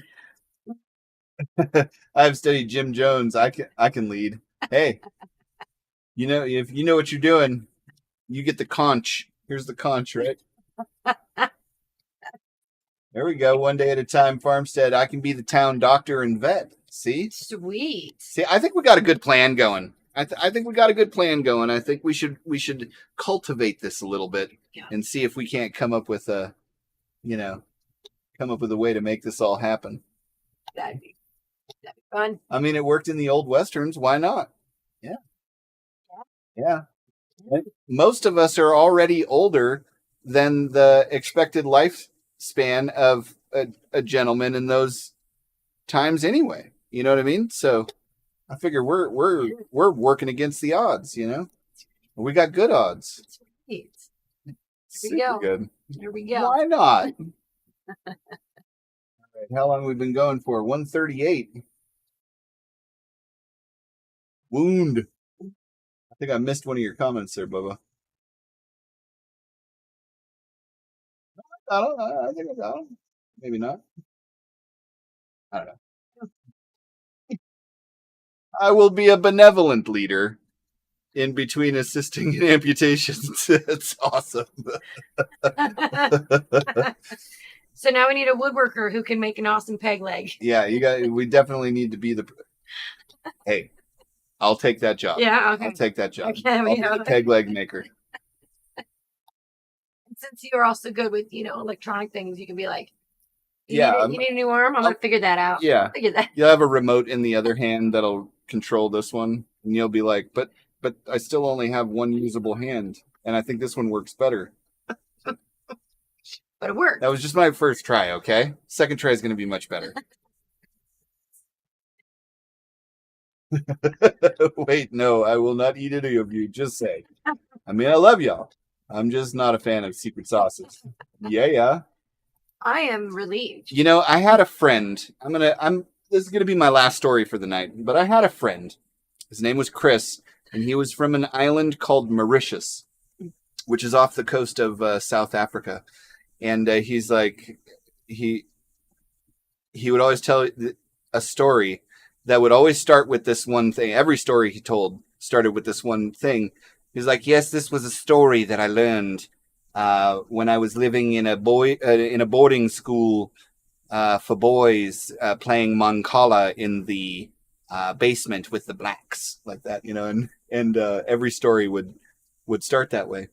I've studied Jim Jones. I can lead. Hey, if you know what you're doing, you get the conch. Here's the conch, right? There we go. One day at a time, Farmstead. I can be the town doctor and vet. See? Sweet. See, I think we got a good plan going. I think we got a good plan going. I think we should cultivate this a little bit and see if we can't come up with a way to make this all happen. That'd be fun. I mean, it worked in the old westerns. Why not? Yeah. Most of us are already older than the expected lifespan of a gentleman in those times anyway. You know what I mean? So I figure we're working against the odds, We got good odds. Sweet. Super go. good. Here we go. Why not? All right, how long have we been going for? 138. Wound. I think I missed one of your comments there, Bubba. I think I got him. Maybe not. I don't know. I will be a benevolent leader in between assisting in amputations. It's awesome. So now we need a woodworker who can make an awesome peg leg. Yeah, we definitely need to be the. Hey, I'll take that job. Yeah, okay. I'll take that job. Okay, I'll be the peg leg maker. Since you're also good with, electronic things, you can be like, you need a new arm? I'm going to figure that out. Yeah. Figure that. You'll have a remote in the other hand that'll control this one. And you'll be like, but I still only have one usable hand. And I think this one works better. But it worked. That was just my first try, okay? Second try is going to be much better. Wait, no, I will not eat any of you. Just say. I mean, I love y'all. I'm just not a fan of secret sauces. Yeah. I am relieved. I had a friend. This is gonna be my last story for the night. But I had a friend. His name was Chris, and he was from an island called Mauritius, which is off the coast of South Africa. And he's like, he would always tell a story that would always start with this one thing. Every story he told started with this one thing. He's like, yes, this was a story that I learned when I was living in a boarding school for boys, playing Mancala in the basement with the blacks, like that, and every story would start that way.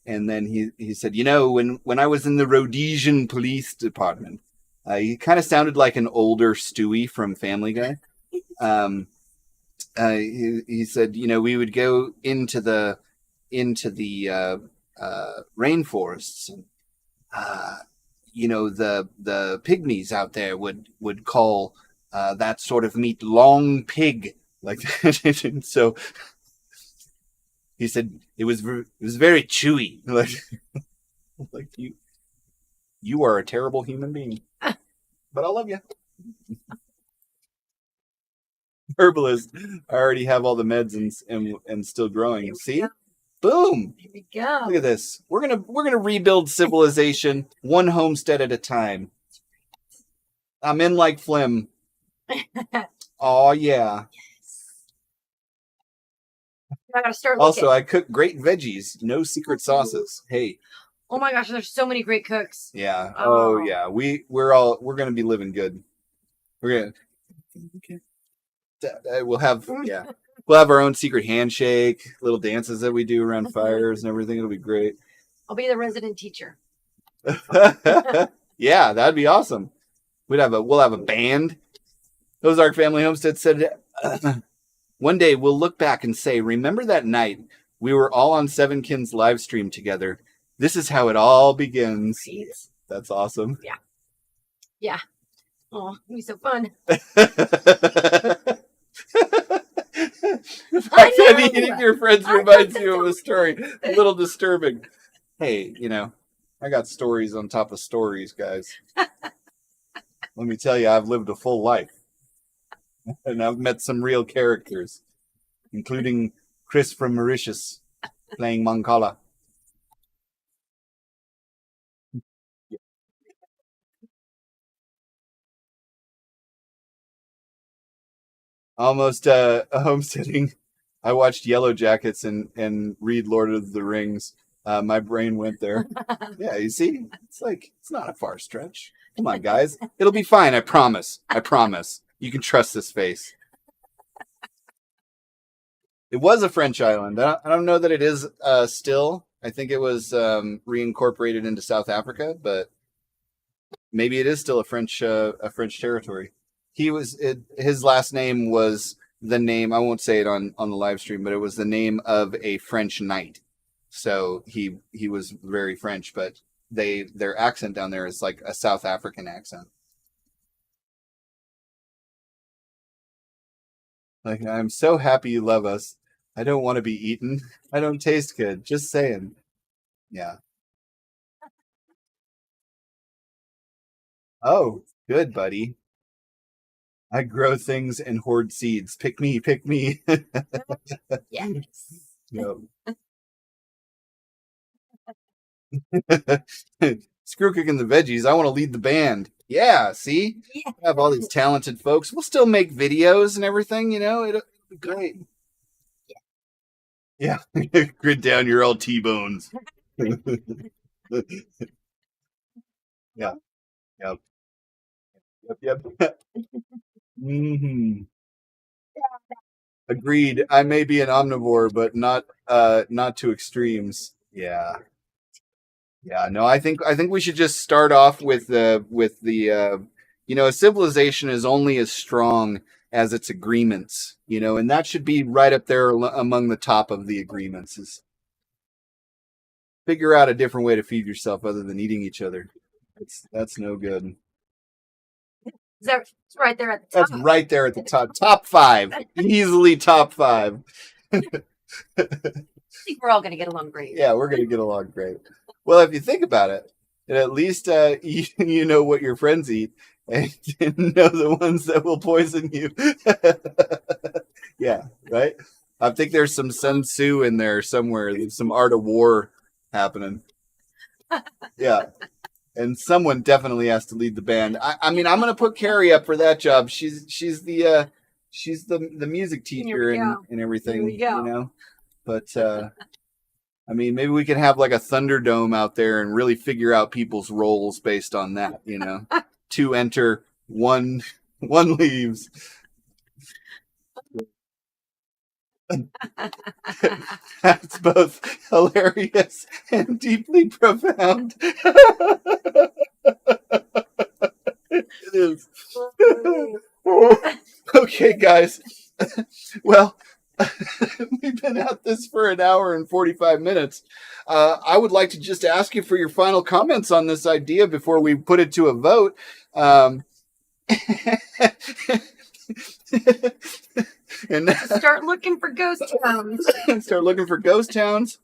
And then he said, when I was in the Rhodesian police department, He kind of sounded like an older Stewie from Family Guy. He said, we would go into the rainforests, and the pygmies out there would call that sort of meat long pig, like that. And so he said it was very chewy, like you are a terrible human being, but I love you. Herbalist, I already have all the meds and still growing. See, boom. Here we go. Look at this. We're gonna rebuild civilization one homestead at a time. I'm in like phlegm. Oh yeah. I gotta start Also, looking. I cook great veggies. No secret sauces. Hey. Oh my gosh, there's so many great cooks. Yeah. Oh. Oh yeah. We're gonna be living good. We're gonna. We'll have our own secret handshake, little dances that we do around fires and everything. It'll be great. I'll be the resident teacher. Yeah, that'd be awesome. We'll have a band. Ozark Family Homestead said, one day we'll look back and say, remember that night we were all on Seven Kin's live stream together. This is how it all begins. Jeez. That's awesome. Yeah. Oh, it'll be so fun. The fact that eating your friends reminds you of a story. A little disturbing. Hey, I got stories on top of stories, guys. Let me tell you, I've lived a full life. And I've met some real characters, including Chris from Mauritius playing Mancala. Almost homesteading. I watched Yellow Jackets and read Lord of the Rings. My brain went there. Yeah, you see? It's not a far stretch. Come on, guys. It'll be fine. I promise. You can trust this face. It was a French island. I don't know that it is still. I think it was reincorporated into South Africa, but maybe it is still a French territory. His last name was the name, I won't say it on the live stream, but it was the name of a French knight. So he was very French, but their accent down there is like a South African accent. Like, I'm so happy you love us. I don't want to be eaten. I don't taste good. Just saying. Yeah. Oh, good, buddy. I grow things and hoard seeds. Pick me. Yes. Yep. Screw cooking the veggies. I want to lead the band. Yeah, see? Yeah. We have all these talented folks. We'll still make videos and everything, it'll be great. Yeah. Grit down your old T-bones. Yeah. Yep. Mm-hmm. Agreed. I may be an omnivore, but not to extremes. Yeah. Yeah, no, I think we should just start off with the a civilization is only as strong as its agreements, and that should be right up there among the top of the agreements is figure out a different way to feed yourself other than eating each other. That's no good. It's right there at the top. That's right there at the top. Top 5. Easily top 5. I think we're all going to get along great. Yeah, we're going to get along great. Well, if you think about it, at least you know what your friends eat and know the ones that will poison you. Yeah, right? I think there's some Sun Tzu in there somewhere. There's some art of war happening. Yeah. And someone definitely has to lead the band. I mean, I'm going to put Carrie up for that job. She's the music teacher and everything, Here we go. But I mean, maybe we can have like a Thunderdome out there and really figure out people's roles based on that, 2 enter, 1 leaves. That's both hilarious and deeply profound. It is. Okay, guys. Well, we've been at this for an hour and 45 minutes. I would like to just ask you for your final comments on this idea before we put it to a vote. And Start looking for ghost towns. start looking for ghost towns,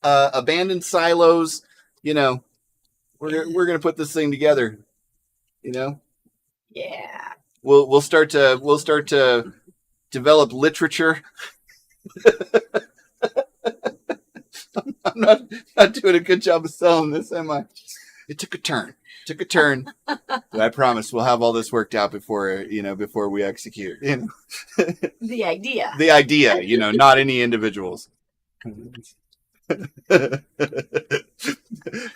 abandoned silos. You know, we're gonna put this thing together. You know, Yeah. we'll start to develop literature. I'm not doing a good job of selling this, am I? It took a turn. But I promise we'll have all this worked out before we execute. You know, The idea. the idea. You know, not any individuals. I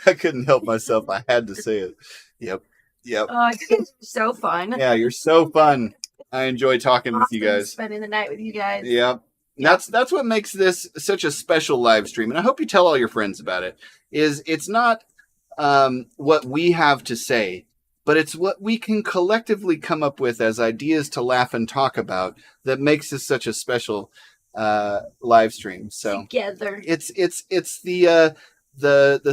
couldn't help myself. I had to say it. Yep. Oh, you guys are so fun. Yeah, you're so fun. I enjoy talking with you guys. Spending the night with you guys. Yep. That's what makes this such a special live stream, and I hope you tell all your friends about it. It's not what we have to say, but it's what we can collectively come up with as ideas to laugh and talk about that makes this such a special live stream. So together, it's the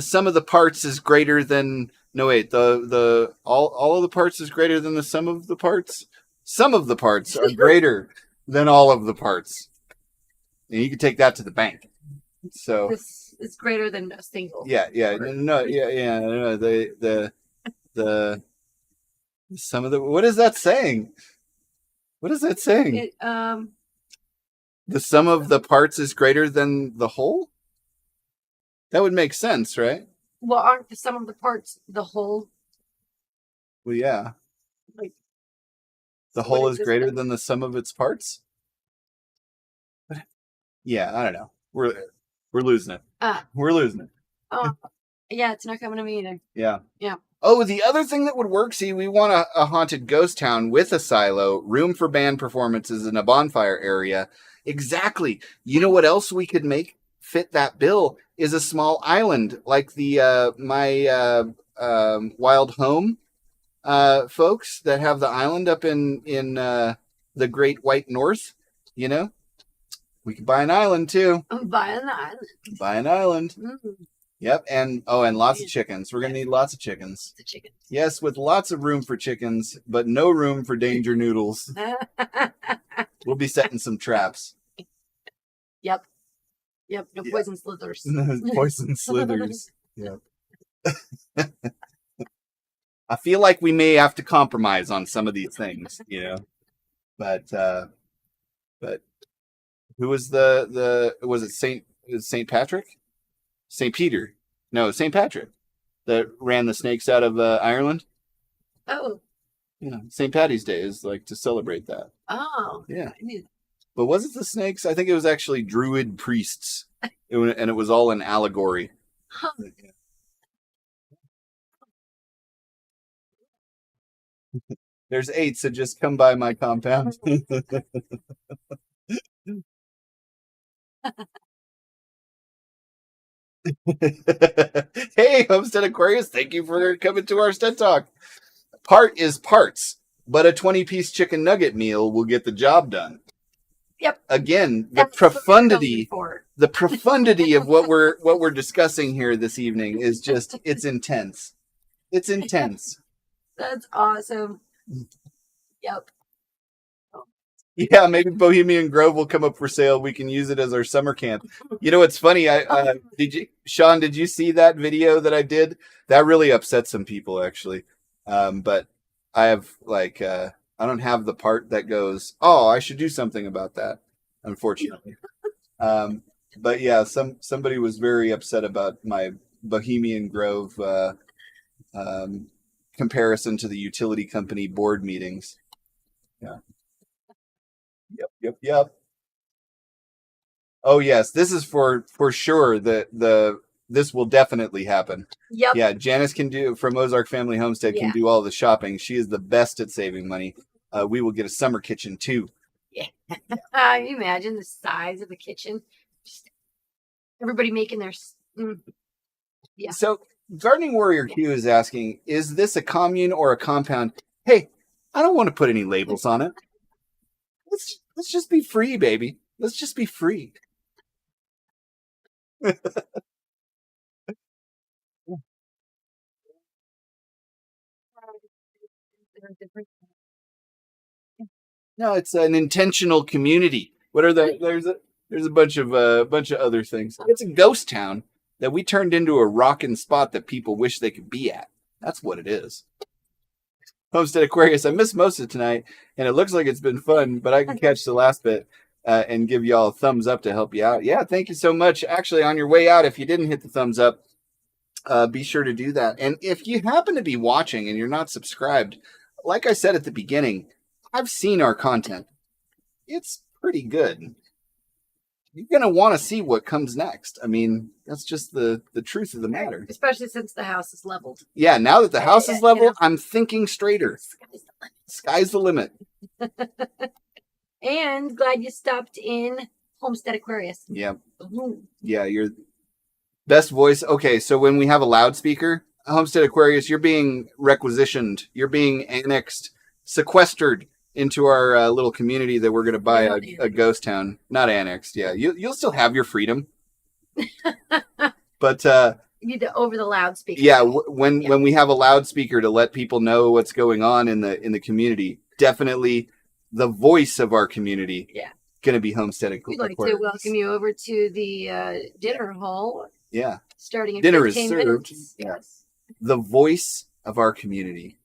sum of the parts is greater than the all of the parts is greater than the sum of the parts. Some of the parts are greater than all of the parts, and you can take that to the bank. So this is greater than a single. Yeah. No, the some of the. What is that saying? What is that saying? The sum of the parts is greater than the whole? That would make sense, right? Well, aren't the sum of the parts the whole? Well, yeah. Like, the so whole is greater than the sum of its parts? Yeah, I don't know. We're losing it. We're losing it. Oh, yeah, it's not coming to me either. Yeah. Yeah. Oh, the other thing that would work, see, we want a haunted ghost town with a silo, room for band performances, and a bonfire area. Exactly. You know what else we could make fit that bill is a small island like the my Wild Home folks that have the island up in the Great White North. You know, we could buy an island too. I'm buying an island. Buy an island. Mm. Yep, and lots of chickens. We're gonna need lots of chickens. The chickens. Yes, with lots of room for chickens, but no room for danger noodles. We'll be setting some traps. Yep. No poison slithers. Poison slithers. Yep. I feel like we may have to compromise on some of these things, you know. But who was was it Saint Patrick? St. Peter. No, St. Patrick that ran the snakes out of Ireland. Oh. Yeah, St. Patty's Day is like to celebrate that. Oh. Yeah. I knew that. But was it the snakes? I think it was actually Druid priests. And it was all an allegory. Huh. There's 8, so just come by my compound. Hey, Homestead Aquarius, thank you for coming to our Stead Talk. Part is parts, but a 20-piece chicken nugget meal will get the job done. Yep. Again, the profundity of what we're discussing here this evening is just it's intense. It's intense. That's awesome. Yep. Yeah, maybe Bohemian Grove will come up for sale. We can use it as our summer camp. You know, it's funny. Sean, did you see that video that I did? That really upset some people, actually. But I have I don't have the part that goes, oh, I should do something about that, unfortunately. But yeah, somebody was very upset about my Bohemian Grove comparison to the utility company board meetings. Yeah. Yep. Oh yes, this is for sure. This will definitely happen. Yep. Yeah, Janice can do from Ozark Family Homestead can do all the shopping. She is the best at saving money. We will get a summer kitchen too. Yeah. Can you imagine the size of the kitchen? Just everybody making their. Yeah. So Gardening Warrior Q is asking, is this a commune or a compound? Hey, I don't want to put any labels on it. Let's just be free, baby. Let's just be free. No, it's an intentional community. What are the there's a bunch of other things. It's a ghost town that we turned into a rockin' spot that people wish they could be at. That's what it is. Homestead Aquarius, I missed most of tonight, and it looks like it's been fun, but I can catch the last bit and give y'all a thumbs up to help you out. Yeah, thank you so much. Actually, on your way out, if you didn't hit the thumbs up, be sure to do that. And if you happen to be watching and you're not subscribed, like I said at the beginning, I've seen our content. It's pretty good. You're going to want to see what comes next. I mean, that's just the truth of the matter. Especially since the house is leveled. Yeah, now that the house is leveled, I'm thinking straighter. Sky's the limit. And glad you stopped in Homestead Aquarius. Yeah. Mm-hmm. Yeah, you're best voice. Okay, so when we have a loudspeaker, Homestead Aquarius, you're being requisitioned. You're being annexed, sequestered into our little community that we're going to buy a ghost town. Not annexed, yeah. You'll still have your freedom. But you need to over the loudspeaker. Yeah, when we have a loudspeaker to let people know what's going on in the community, definitely the voice of our community. Yeah. Going to be Homestead Aquarius. We'd like to welcome you over to the dinner hall. Yeah. Starting in dinner 15 is served. Minutes. Yeah. Yes. The voice of our community.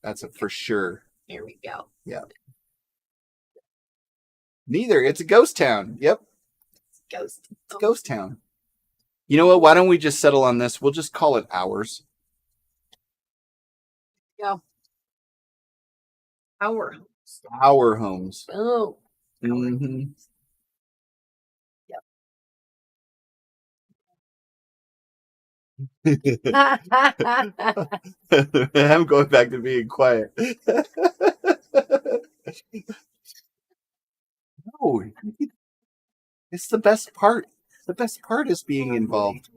That's for sure. Here we go. Yeah. Neither. It's a ghost town. Yep. Ghost. It's a ghost town. You know what? Why don't we just settle on this? We'll just call it ours. Go. Our homes. Our homes. Oh. Mm-hmm. I'm going back to being quiet. No, it's the best part. The best part is being involved.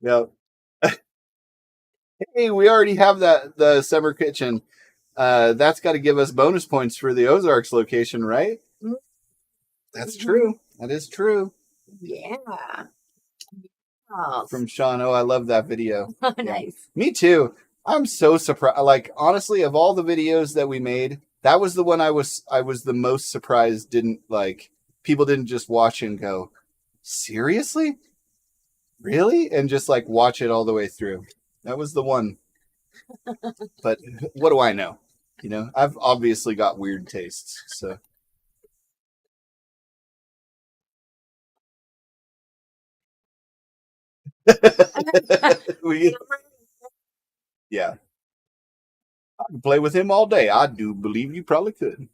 Yeah. Hey, we already have the summer kitchen. That's got to give us bonus points for the Ozarks location, right? Mm-hmm. That's true. That is true. Yeah. From Sean. Oh, I love that video. Oh, yeah. Nice. Me too. I'm so surprised. Like, honestly, of all the videos that we made, that was the one I was the most surprised people didn't just watch and go, seriously? Really? And just like watch it all the way through. That was the one. But what do I know? You know, I've obviously got weird tastes, so. Yeah. I can play with him all day. I do believe you probably could.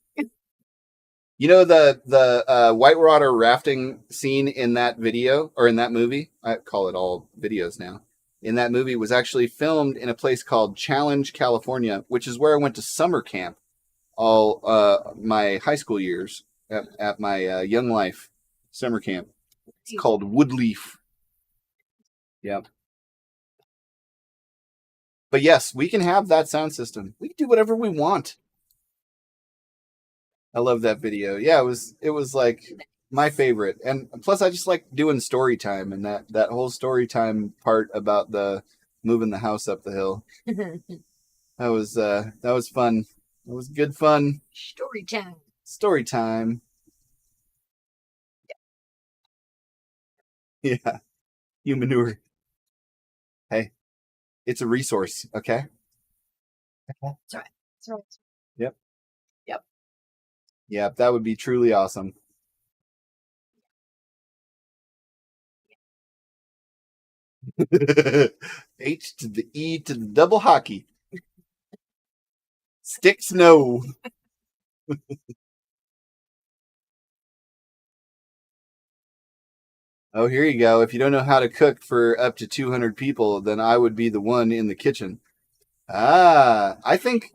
You know the whitewater rafting scene in that video or in that movie? I call it all videos now. In that movie was actually filmed in a place called Challenge, California, which is where I went to summer camp all my high school years at my Young Life summer camp. It's called Woodleaf. Yeah. But yes, we can have that sound system. We can do whatever we want. I love that video. Yeah, it was like my favorite. And plus I just like doing story time and that whole story time part about the moving the house up the hill. That was fun. It was good fun. Story time. Story time. Yeah. You manure. Hey, it's a resource, okay? That's right. That's right. Yep. Yep. Yeah, that would be truly awesome. H to the E to the double hockey. Sticks no. Oh, here you go. If you don't know how to cook for up to 200 people, then I would be the one in the kitchen. I think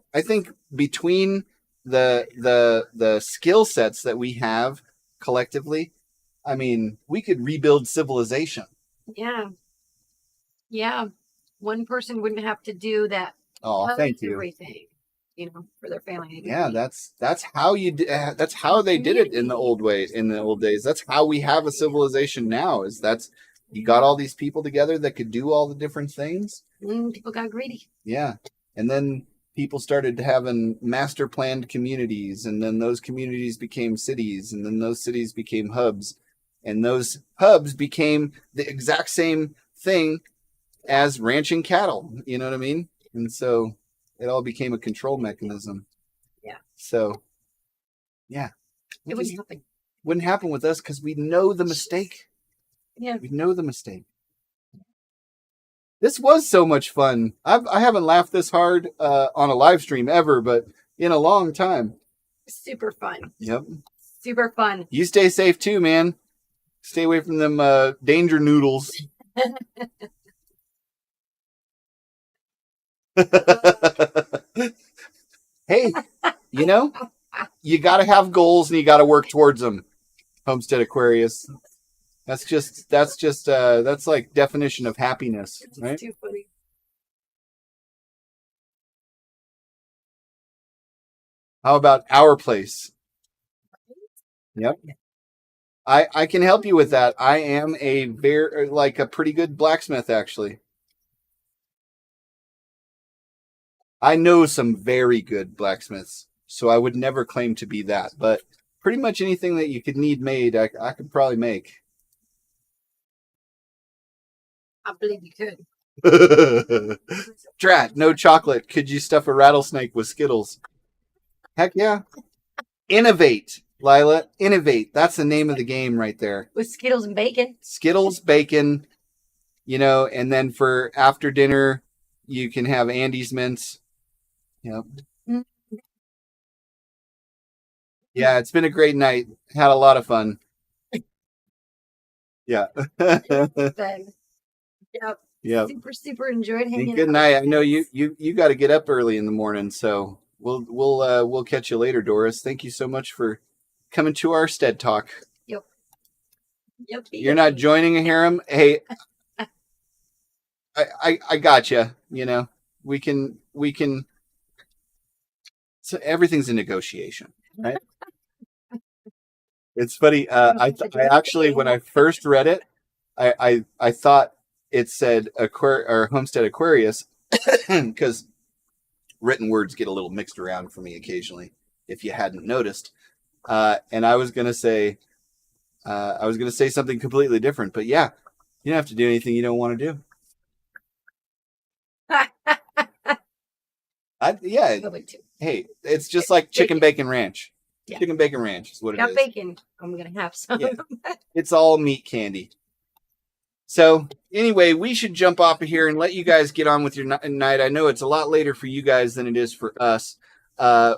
between the skill sets that we have collectively, I mean, we could rebuild civilization. Yeah. Yeah. One person wouldn't have to do that. Oh, thank you. Everything, for their family. Yeah, that's how that's how they did it in the old days. That's how we have a civilization now. You got all these people together that could do all the different things. People got greedy. Yeah, and then people started having master planned communities, and then those communities became cities, and then those cities became hubs, and those hubs became the exact same thing as ranching cattle. You know what I mean? And so it all became a control mechanism. Yeah. So, yeah. It wouldn't happen with us because we know the mistake. Yeah. We know the mistake. This was so much fun. I haven't laughed this hard on a live stream ever, but in a long time. Super fun. Yep. Super fun. You stay safe too, man. Stay away from them danger noodles. Hey, you got to have goals and you got to work towards them. Homestead Aquarius. That's like definition of happiness, right? Too funny. How about our place? Yep. I can help you with that. I am a pretty good blacksmith, actually. I know some very good blacksmiths, so I would never claim to be that. But pretty much anything that you could need made, I could probably make. I believe you could. Drat, no chocolate. Could you stuff a rattlesnake with Skittles? Heck yeah. Innovate, Lila. Innovate. That's the name of the game right there. With Skittles and bacon. Skittles, bacon, and then for after dinner, you can have Andy's mints. Yep. Mm-hmm. Yeah, it's been a great night. Had a lot of fun. Yeah. Yep. Super enjoyed hanging out. Good night. I know you got to get up early in the morning, so we'll catch you later, Doris. Thank you so much for coming to our Stead Talk. Yep. You're not joining a harem? Hey, I got you. We can. So everything's a negotiation, right? It's funny. I actually, when I first read it, I thought it said Homestead Aquarius because written words get a little mixed around for me occasionally, if you hadn't noticed. And I was gonna say something completely different, but yeah, you don't have to do anything you don't want to do. Hey, it's just like chicken bacon ranch. Yeah. Chicken bacon ranch is what it is. Got bacon. I'm gonna have some. Yeah. It's all meat candy. So anyway, we should jump off of here and let you guys get on with your night. I know it's a lot later for you guys than it is for us.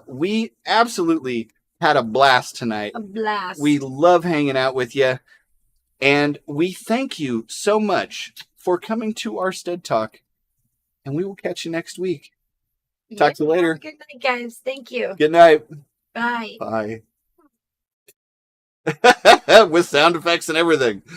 We absolutely had a blast tonight. A blast. We love hanging out with you. And we thank you so much for coming to our Stead Talk. And we will catch you next week. Talk to you later. Good night, guys. Thank you. Good night. Bye. Bye. With sound effects and everything.